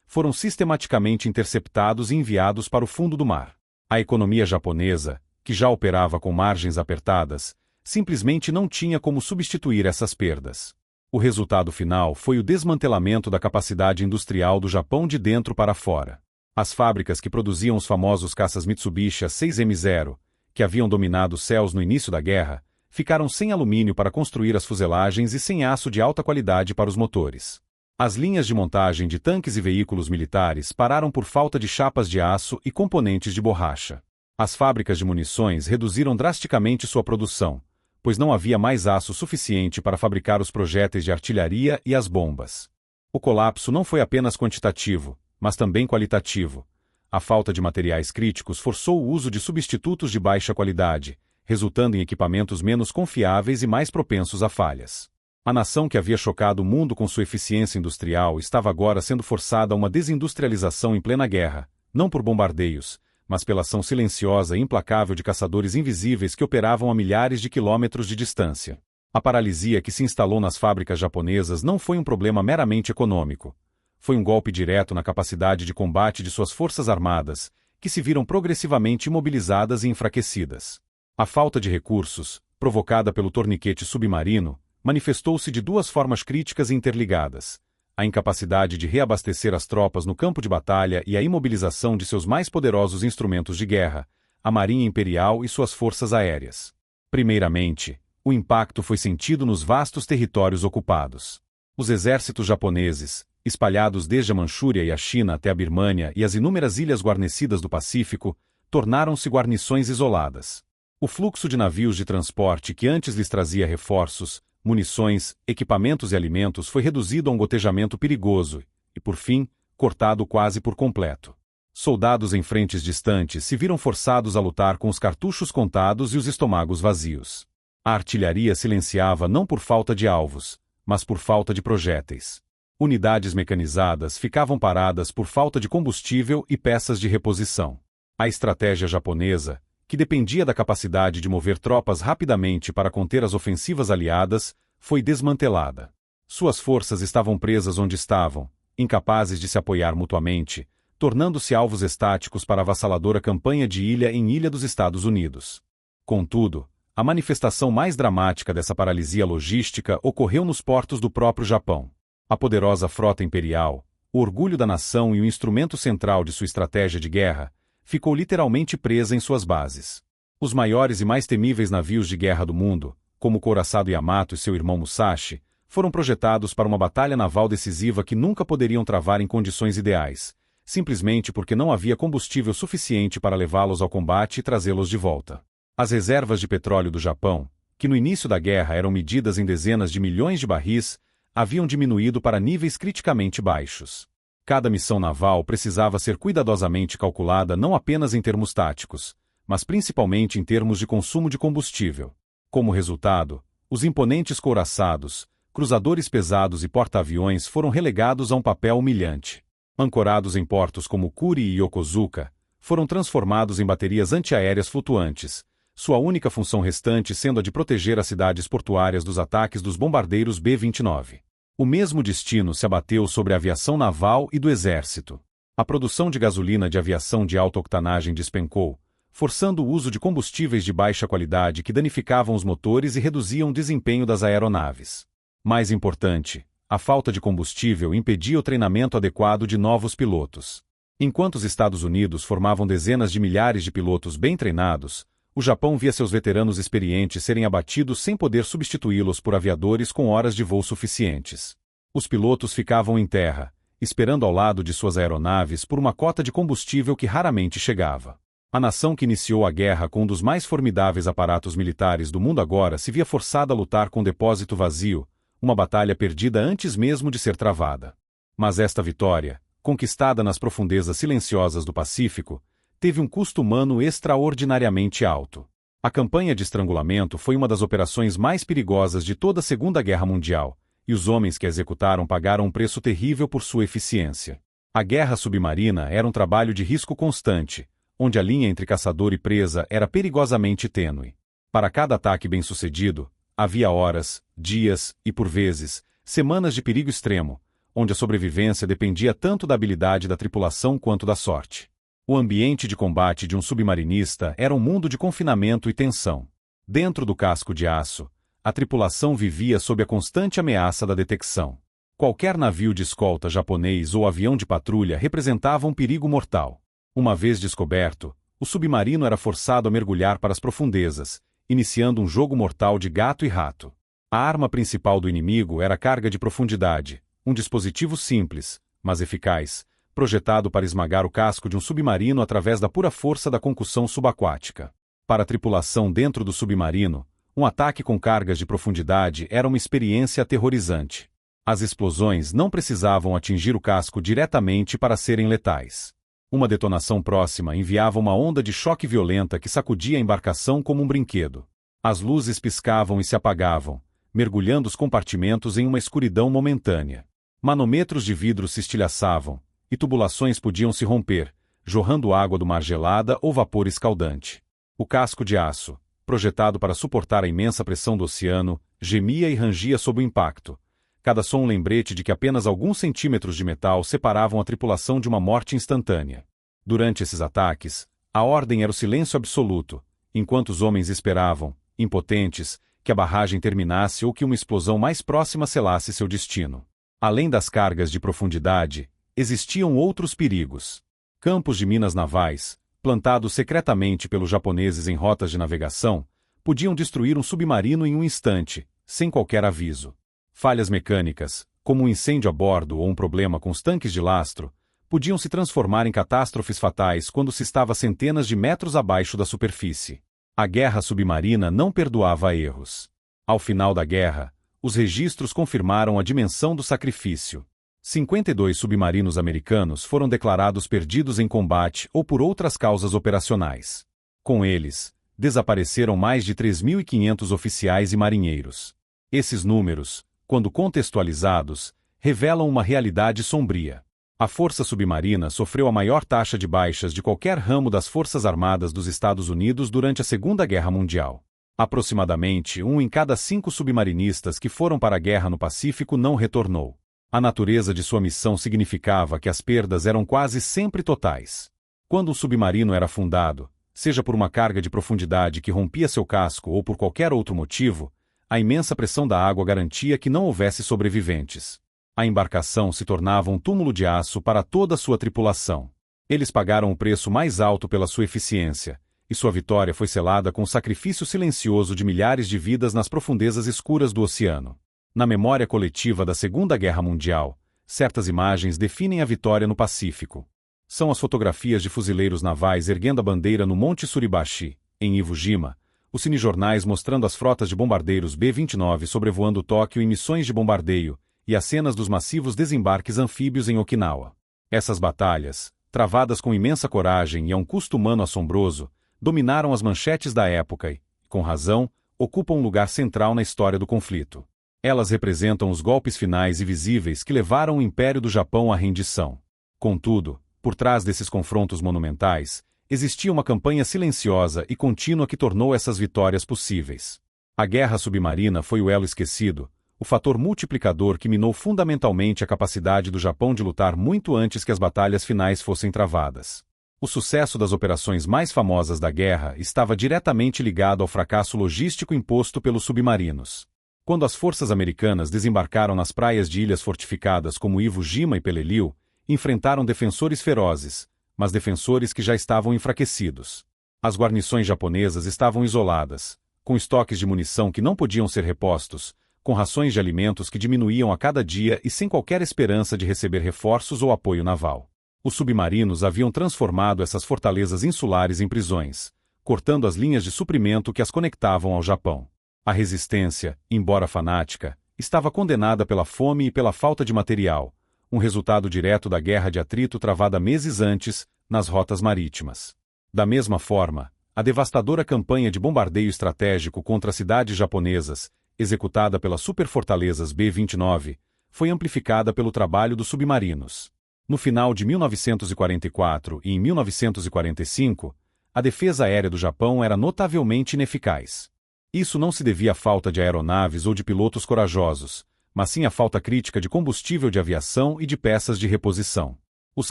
foram sistematicamente interceptados e enviados para o fundo do mar. A economia japonesa, que já operava com margens apertadas, simplesmente não tinha como substituir essas perdas. O resultado final foi o desmantelamento da capacidade industrial do Japão de dentro para fora. As fábricas que produziam os famosos caças Mitsubishi A6M0, que haviam dominado os céus no início da guerra, ficaram sem alumínio para construir as fuselagens e sem aço de alta qualidade para os motores. As linhas de montagem de tanques e veículos militares pararam por falta de chapas de aço e componentes de borracha. As fábricas de munições reduziram drasticamente sua produção, pois não havia mais aço suficiente para fabricar os projéteis de artilharia e as bombas. O colapso não foi apenas quantitativo, mas também qualitativo. A falta de materiais críticos forçou o uso de substitutos de baixa qualidade, resultando em equipamentos menos confiáveis e mais propensos a falhas. A nação que havia chocado o mundo com sua eficiência industrial estava agora sendo forçada a uma desindustrialização em plena guerra, não por bombardeios, mas pela ação silenciosa e implacável de caçadores invisíveis que operavam a milhares de quilômetros de distância. A paralisia que se instalou nas fábricas japonesas não foi um problema meramente econômico. Foi um golpe direto na capacidade de combate de suas forças armadas, que se viram progressivamente imobilizadas e enfraquecidas. A falta de recursos, provocada pelo torniquete submarino, manifestou-se de duas formas críticas e interligadas: a incapacidade de reabastecer as tropas no campo de batalha e a imobilização de seus mais poderosos instrumentos de guerra, a Marinha Imperial e suas forças aéreas. Primeiramente, o impacto foi sentido nos vastos territórios ocupados. Os exércitos japoneses, espalhados desde a Manchúria e a China até a Birmânia e as inúmeras ilhas guarnecidas do Pacífico, tornaram-se guarnições isoladas. O fluxo de navios de transporte que antes lhes trazia reforços, munições, equipamentos e alimentos foi reduzido a um gotejamento perigoso e, por fim, cortado quase por completo. Soldados em frentes distantes se viram forçados a lutar com os cartuchos contados e os estômagos vazios. A artilharia silenciava não por falta de alvos, mas por falta de projéteis. Unidades mecanizadas ficavam paradas por falta de combustível e peças de reposição. A estratégia japonesa, que dependia da capacidade de mover tropas rapidamente para conter as ofensivas aliadas, foi desmantelada. Suas forças estavam presas onde estavam, incapazes de se apoiar mutuamente, tornando-se alvos estáticos para a avassaladora campanha de ilha em ilha dos Estados Unidos. Contudo, a manifestação mais dramática dessa paralisia logística ocorreu nos portos do próprio Japão. A poderosa frota imperial, o orgulho da nação e o instrumento central de sua estratégia de guerra, ficou literalmente presa em suas bases. Os maiores e mais temíveis navios de guerra do mundo, como o couraçado Yamato e seu irmão Musashi, foram projetados para uma batalha naval decisiva que nunca poderiam travar em condições ideais, simplesmente porque não havia combustível suficiente para levá-los ao combate e trazê-los de volta. As reservas de petróleo do Japão, que no início da guerra eram medidas em dezenas de milhões de barris, haviam diminuído para níveis criticamente baixos. Cada missão naval precisava ser cuidadosamente calculada não apenas em termos táticos, mas principalmente em termos de consumo de combustível. Como resultado, os imponentes couraçados, cruzadores pesados e porta-aviões foram relegados a um papel humilhante. Ancorados em portos como Kuri e Yokosuka, foram transformados em baterias antiaéreas flutuantes, sua única função restante sendo a de proteger as cidades portuárias dos ataques dos bombardeiros B-29. O mesmo destino se abateu sobre a aviação naval e do exército. A produção de gasolina de aviação de alta octanagem despencou, forçando o uso de combustíveis de baixa qualidade que danificavam os motores e reduziam o desempenho das aeronaves. Mais importante, a falta de combustível impedia o treinamento adequado de novos pilotos. Enquanto os Estados Unidos formavam dezenas de milhares de pilotos bem treinados, o Japão via seus veteranos experientes serem abatidos sem poder substituí-los por aviadores com horas de voo suficientes. Os pilotos ficavam em terra, esperando ao lado de suas aeronaves por uma cota de combustível que raramente chegava. A nação que iniciou a guerra com um dos mais formidáveis aparatos militares do mundo agora se via forçada a lutar com um depósito vazio, uma batalha perdida antes mesmo de ser travada. Mas esta vitória, conquistada nas profundezas silenciosas do Pacífico, teve um custo humano extraordinariamente alto. A campanha de estrangulamento foi uma das operações mais perigosas de toda a Segunda Guerra Mundial, e os homens que a executaram pagaram um preço terrível por sua eficiência. A guerra submarina era um trabalho de risco constante, onde a linha entre caçador e presa era perigosamente tênue. Para cada ataque bem-sucedido, havia horas, dias e, por vezes, semanas de perigo extremo, onde a sobrevivência dependia tanto da habilidade da tripulação quanto da sorte. O ambiente de combate de um submarinista era um mundo de confinamento e tensão. Dentro do casco de aço, a tripulação vivia sob a constante ameaça da detecção. Qualquer navio de escolta japonês ou avião de patrulha representava um perigo mortal. Uma vez descoberto, o submarino era forçado a mergulhar para as profundezas, iniciando um jogo mortal de gato e rato. A arma principal do inimigo era a carga de profundidade, um dispositivo simples, mas eficaz, projetado para esmagar o casco de um submarino através da pura força da concussão subaquática. Para a tripulação dentro do submarino, um ataque com cargas de profundidade era uma experiência aterrorizante. As explosões não precisavam atingir o casco diretamente para serem letais. Uma detonação próxima enviava uma onda de choque violenta que sacudia a embarcação como um brinquedo. As luzes piscavam e se apagavam, mergulhando os compartimentos em uma escuridão momentânea. Manômetros de vidro se estilhaçavam, e tubulações podiam se romper, jorrando água do mar gelada ou vapor escaldante. O casco de aço, projetado para suportar a imensa pressão do oceano, gemia e rangia sob o impacto. Cada som um lembrete de que apenas alguns centímetros de metal separavam a tripulação de uma morte instantânea. Durante esses ataques, a ordem era o silêncio absoluto, enquanto os homens esperavam, impotentes, que a barragem terminasse ou que uma explosão mais próxima selasse seu destino. Além das cargas de profundidade, existiam outros perigos. Campos de minas navais, plantados secretamente pelos japoneses em rotas de navegação, podiam destruir um submarino em um instante, sem qualquer aviso. Falhas mecânicas, como um incêndio a bordo ou um problema com os tanques de lastro, podiam se transformar em catástrofes fatais quando se estava centenas de metros abaixo da superfície. A guerra submarina não perdoava erros. Ao final da guerra, os registros confirmaram a dimensão do sacrifício. 52 submarinos americanos foram declarados perdidos em combate ou por outras causas operacionais. Com eles, desapareceram mais de 3.500 oficiais e marinheiros. Esses números, quando contextualizados, revelam uma realidade sombria. A força submarina sofreu a maior taxa de baixas de qualquer ramo das Forças Armadas dos Estados Unidos durante a Segunda Guerra Mundial. Aproximadamente 1 em cada 5 submarinistas que foram para a guerra no Pacífico não retornou. A natureza de sua missão significava que as perdas eram quase sempre totais. Quando um submarino era afundado, seja por uma carga de profundidade que rompia seu casco ou por qualquer outro motivo, a imensa pressão da água garantia que não houvesse sobreviventes. A embarcação se tornava um túmulo de aço para toda a sua tripulação. Eles pagaram o preço mais alto pela sua eficiência, e sua vitória foi selada com o sacrifício silencioso de milhares de vidas nas profundezas escuras do oceano. Na memória coletiva da Segunda Guerra Mundial, certas imagens definem a vitória no Pacífico. São as fotografias de fuzileiros navais erguendo a bandeira no Monte Suribachi, em Iwo Jima, os cinejornais mostrando as frotas de bombardeiros B-29 sobrevoando Tóquio em missões de bombardeio, e as cenas dos massivos desembarques anfíbios em Okinawa. Essas batalhas, travadas com imensa coragem e a um custo humano assombroso, dominaram as manchetes da época e, com razão, ocupam um lugar central na história do conflito. Elas representam os golpes finais e visíveis que levaram o Império do Japão à rendição. Contudo, por trás desses confrontos monumentais, existia uma campanha silenciosa e contínua que tornou essas vitórias possíveis. A guerra submarina foi o elo esquecido, o fator multiplicador que minou fundamentalmente a capacidade do Japão de lutar muito antes que as batalhas finais fossem travadas. O sucesso das operações mais famosas da guerra estava diretamente ligado ao fracasso logístico imposto pelos submarinos. Quando as forças americanas desembarcaram nas praias de ilhas fortificadas como Iwo Jima e Peleliu, enfrentaram defensores ferozes, mas defensores que já estavam enfraquecidos. As guarnições japonesas estavam isoladas, com estoques de munição que não podiam ser repostos, com rações de alimentos que diminuíam a cada dia e sem qualquer esperança de receber reforços ou apoio naval. Os submarinos haviam transformado essas fortalezas insulares em prisões, cortando as linhas de suprimento que as conectavam ao Japão. A resistência, embora fanática, estava condenada pela fome e pela falta de material, um resultado direto da guerra de atrito travada meses antes, nas rotas marítimas. Da mesma forma, A devastadora campanha de bombardeio estratégico contra as cidades japonesas, executada pelas superfortalezas B-29, foi amplificada pelo trabalho dos submarinos. No final de 1944 e em 1945, a defesa aérea do Japão era notavelmente ineficaz. Isso não se devia à falta de aeronaves ou de pilotos corajosos, mas sim à falta crítica de combustível de aviação e de peças de reposição. Os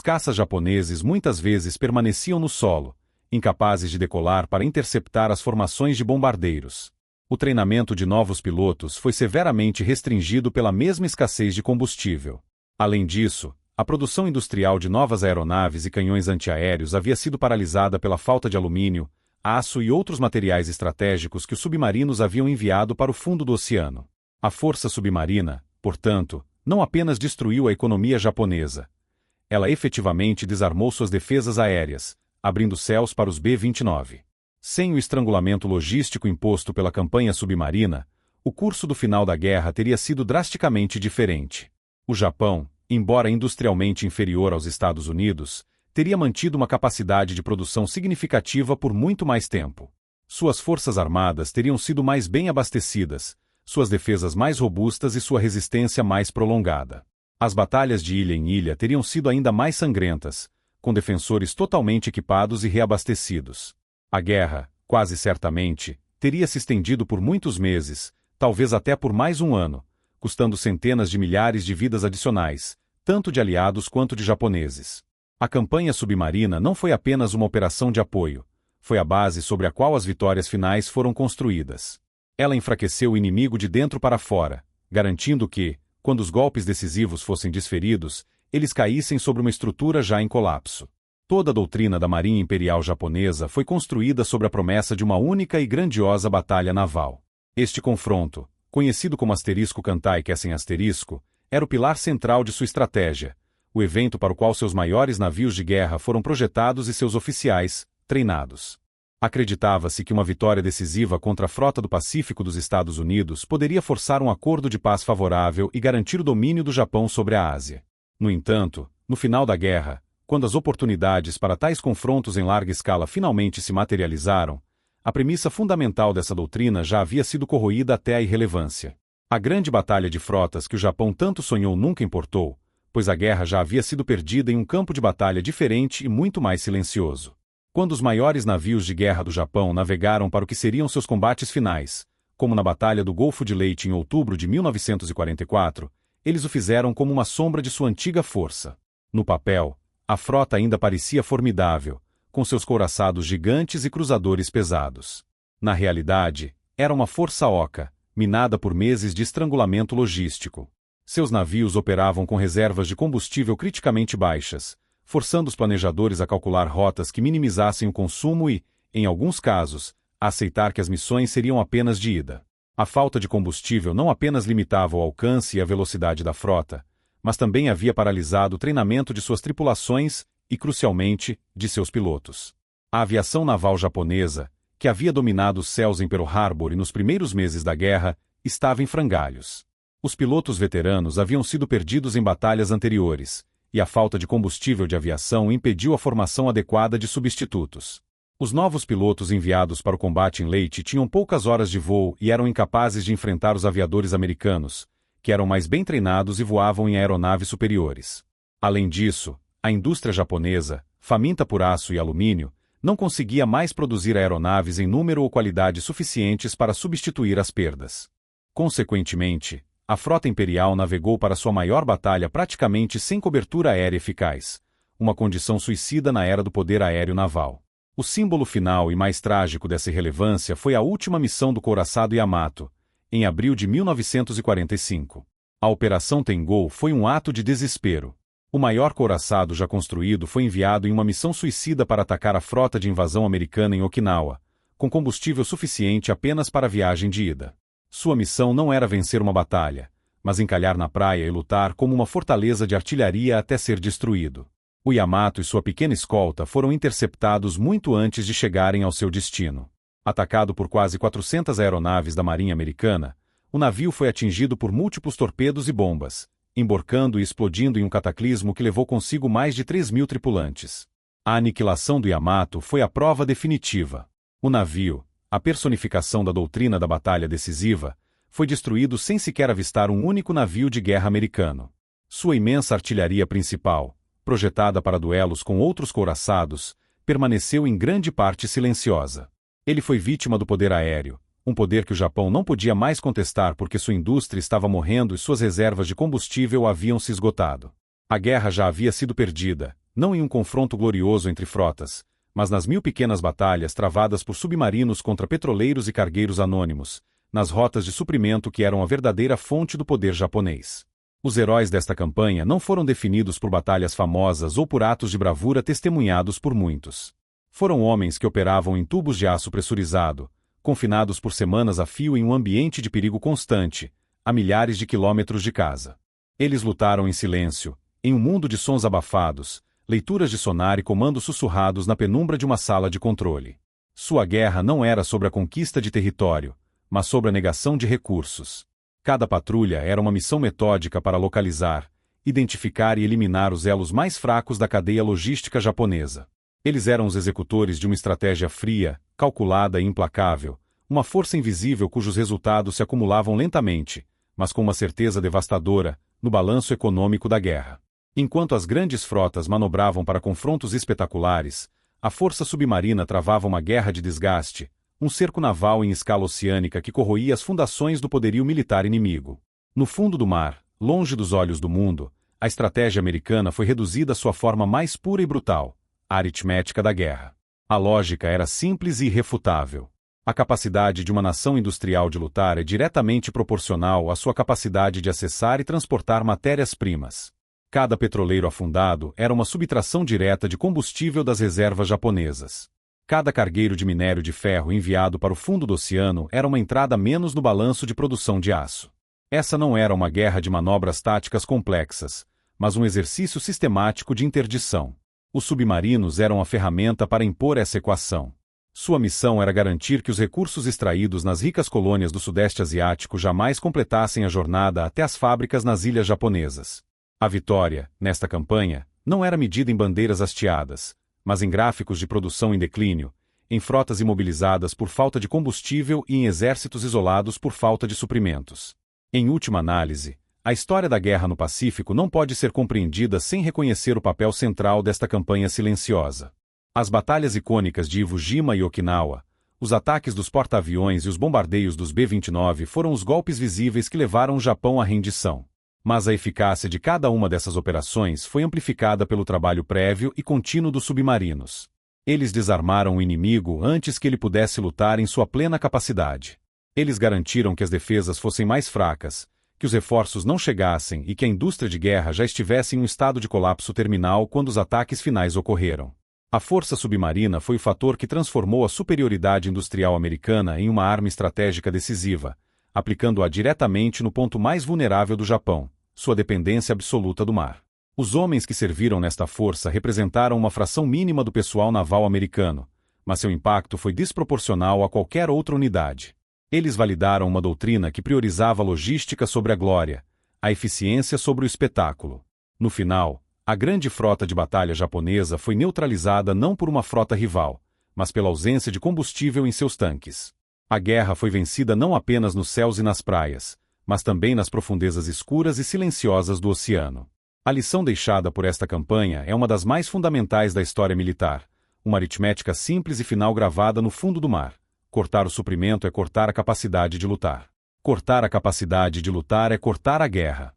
caças japoneses muitas vezes permaneciam no solo, incapazes de decolar para interceptar as formações de bombardeiros. O treinamento de novos pilotos foi severamente restringido pela mesma escassez de combustível. Além disso, a produção industrial de novas aeronaves e canhões antiaéreos havia sido paralisada pela falta de alumínio, aço e outros materiais estratégicos que os submarinos haviam enviado para o fundo do oceano. A força submarina, portanto, não apenas destruiu a economia japonesa. Ela efetivamente desarmou suas defesas aéreas, abrindo céus para os B-29. Sem o estrangulamento logístico imposto pela campanha submarina, o curso do final da guerra teria sido drasticamente diferente. O Japão, embora industrialmente inferior aos Estados Unidos, teria mantido uma capacidade de produção significativa por muito mais tempo. Suas forças armadas teriam sido mais bem abastecidas, suas defesas mais robustas e sua resistência mais prolongada. As batalhas de ilha em ilha teriam sido ainda mais sangrentas, com defensores totalmente equipados e reabastecidos. A guerra, quase certamente, teria se estendido por muitos meses, talvez até por mais um ano, custando centenas de milhares de vidas adicionais, tanto de aliados quanto de japoneses. A campanha submarina não foi apenas uma operação de apoio, foi a base sobre a qual as vitórias finais foram construídas. Ela enfraqueceu o inimigo de dentro para fora, garantindo que, quando os golpes decisivos fossem desferidos, eles caíssem sobre uma estrutura já em colapso. Toda a doutrina da Marinha Imperial Japonesa foi construída sobre a promessa de uma única e grandiosa batalha naval. Este confronto, conhecido como Asterisco Kantai Kessen Asterisco, era o pilar central de sua estratégia, o evento para o qual seus maiores navios de guerra foram projetados e seus oficiais, treinados. Acreditava-se que uma vitória decisiva contra a frota do Pacífico dos Estados Unidos poderia forçar um acordo de paz favorável e garantir o domínio do Japão sobre a Ásia. No entanto, no final da guerra, quando as oportunidades para tais confrontos em larga escala finalmente se materializaram, a premissa fundamental dessa doutrina já havia sido corroída até a irrelevância. A grande batalha de frotas que o Japão tanto sonhou nunca importou, pois a guerra já havia sido perdida em um campo de batalha diferente e muito mais silencioso. Quando os maiores navios de guerra do Japão navegaram para o que seriam seus combates finais, como na Batalha do Golfo de Leyte em outubro de 1944, eles o fizeram como uma sombra de sua antiga força. No papel, a frota ainda parecia formidável, com seus couraçados gigantes e cruzadores pesados. Na realidade, era uma força oca, minada por meses de estrangulamento logístico. Seus navios operavam com reservas de combustível criticamente baixas, forçando os planejadores a calcular rotas que minimizassem o consumo e, em alguns casos, a aceitar que as missões seriam apenas de ida. A falta de combustível não apenas limitava o alcance e a velocidade da frota, mas também havia paralisado o treinamento de suas tripulações e, crucialmente, de seus pilotos. A aviação naval japonesa, que havia dominado os céus em Pearl Harbor e nos primeiros meses da guerra, estava em frangalhos. Os pilotos veteranos haviam sido perdidos em batalhas anteriores, e a falta de combustível de aviação impediu a formação adequada de substitutos. Os novos pilotos enviados para o combate em Leyte tinham poucas horas de voo e eram incapazes de enfrentar os aviadores americanos, que eram mais bem treinados e voavam em aeronaves superiores. Além disso, a indústria japonesa, faminta por aço e alumínio, não conseguia mais produzir aeronaves em número ou qualidade suficientes para substituir as perdas. Consequentemente, a frota imperial navegou para sua maior batalha praticamente sem cobertura aérea eficaz, uma condição suicida na era do poder aéreo naval. O símbolo final e mais trágico dessa irrelevância foi a última missão do couraçado Yamato, em abril de 1945. A Operação Tengou foi um ato de desespero. O maior couraçado já construído foi enviado em uma missão suicida para atacar a frota de invasão americana em Okinawa, com combustível suficiente apenas para a viagem de ida. Sua missão não era vencer uma batalha, mas encalhar na praia e lutar como uma fortaleza de artilharia até ser destruído. O Yamato e sua pequena escolta foram interceptados muito antes de chegarem ao seu destino. Atacado por quase 400 aeronaves da Marinha Americana, o navio foi atingido por múltiplos torpedos e bombas, emborcando e explodindo em um cataclismo que levou consigo mais de 3.000 tripulantes. A aniquilação do Yamato foi a prova definitiva. O navio, a personificação da doutrina da batalha decisiva, foi destruído sem sequer avistar um único navio de guerra americano. Sua imensa artilharia principal, projetada para duelos com outros couraçados, permaneceu em grande parte silenciosa. Ele foi vítima do poder aéreo, um poder que o Japão não podia mais contestar porque sua indústria estava morrendo e suas reservas de combustível haviam se esgotado. A guerra já havia sido perdida, não em um confronto glorioso entre frotas, mas nas 1000 pequenas batalhas travadas por submarinos contra petroleiros e cargueiros anônimos, nas rotas de suprimento que eram a verdadeira fonte do poder japonês. Os heróis desta campanha não foram definidos por batalhas famosas ou por atos de bravura testemunhados por muitos. Foram homens que operavam em tubos de aço pressurizado, confinados por semanas a fio em um ambiente de perigo constante, a milhares de quilômetros de casa. Eles lutaram em silêncio, em um mundo de sons abafados, leituras de sonar e comandos sussurrados na penumbra de uma sala de controle. Sua guerra não era sobre a conquista de território, mas sobre a negação de recursos. Cada patrulha era uma missão metódica para localizar, identificar e eliminar os elos mais fracos da cadeia logística japonesa. Eles eram os executores de uma estratégia fria, calculada e implacável, uma força invisível cujos resultados se acumulavam lentamente, mas com uma certeza devastadora, no balanço econômico da guerra. Enquanto as grandes frotas manobravam para confrontos espetaculares, a força submarina travava uma guerra de desgaste, um cerco naval em escala oceânica que corroía as fundações do poderio militar inimigo. No fundo do mar, longe dos olhos do mundo, a estratégia americana foi reduzida à sua forma mais pura e brutal, a aritmética da guerra. A lógica era simples e irrefutável. A capacidade de uma nação industrial de lutar é diretamente proporcional à sua capacidade de acessar e transportar matérias-primas. Cada petroleiro afundado era uma subtração direta de combustível das reservas japonesas. Cada cargueiro de minério de ferro enviado para o fundo do oceano era uma entrada menos no balanço de produção de aço. Essa não era uma guerra de manobras táticas complexas, mas um exercício sistemático de interdição. Os submarinos eram a ferramenta para impor essa equação. Sua missão era garantir que os recursos extraídos nas ricas colônias do Sudeste Asiático jamais completassem a jornada até as fábricas nas ilhas japonesas. A vitória, nesta campanha, não era medida em bandeiras hasteadas, mas em gráficos de produção em declínio, em frotas imobilizadas por falta de combustível e em exércitos isolados por falta de suprimentos. Em última análise, a história da guerra no Pacífico não pode ser compreendida sem reconhecer o papel central desta campanha silenciosa. As batalhas icônicas de Iwo Jima e Okinawa, os ataques dos porta-aviões e os bombardeios dos B-29 foram os golpes visíveis que levaram o Japão à rendição. Mas a eficácia de cada uma dessas operações foi amplificada pelo trabalho prévio e contínuo dos submarinos. Eles desarmaram o inimigo antes que ele pudesse lutar em sua plena capacidade. Eles garantiram que as defesas fossem mais fracas, que os reforços não chegassem e que a indústria de guerra já estivesse em um estado de colapso terminal quando os ataques finais ocorreram. A força submarina foi o fator que transformou a superioridade industrial americana em uma arma estratégica decisiva, aplicando-a diretamente no ponto mais vulnerável do Japão, sua dependência absoluta do mar. Os homens que serviram nesta força representaram uma fração mínima do pessoal naval americano, mas seu impacto foi desproporcional a qualquer outra unidade. Eles validaram uma doutrina que priorizava a logística sobre a glória, a eficiência sobre o espetáculo. No final, a grande frota de batalha japonesa foi neutralizada não por uma frota rival, mas pela ausência de combustível em seus tanques. A guerra foi vencida não apenas nos céus e nas praias, mas também nas profundezas escuras e silenciosas do oceano. A lição deixada por esta campanha é uma das mais fundamentais da história militar, uma aritmética simples e final gravada no fundo do mar. Cortar o suprimento é cortar a capacidade de lutar. Cortar a capacidade de lutar é cortar a guerra.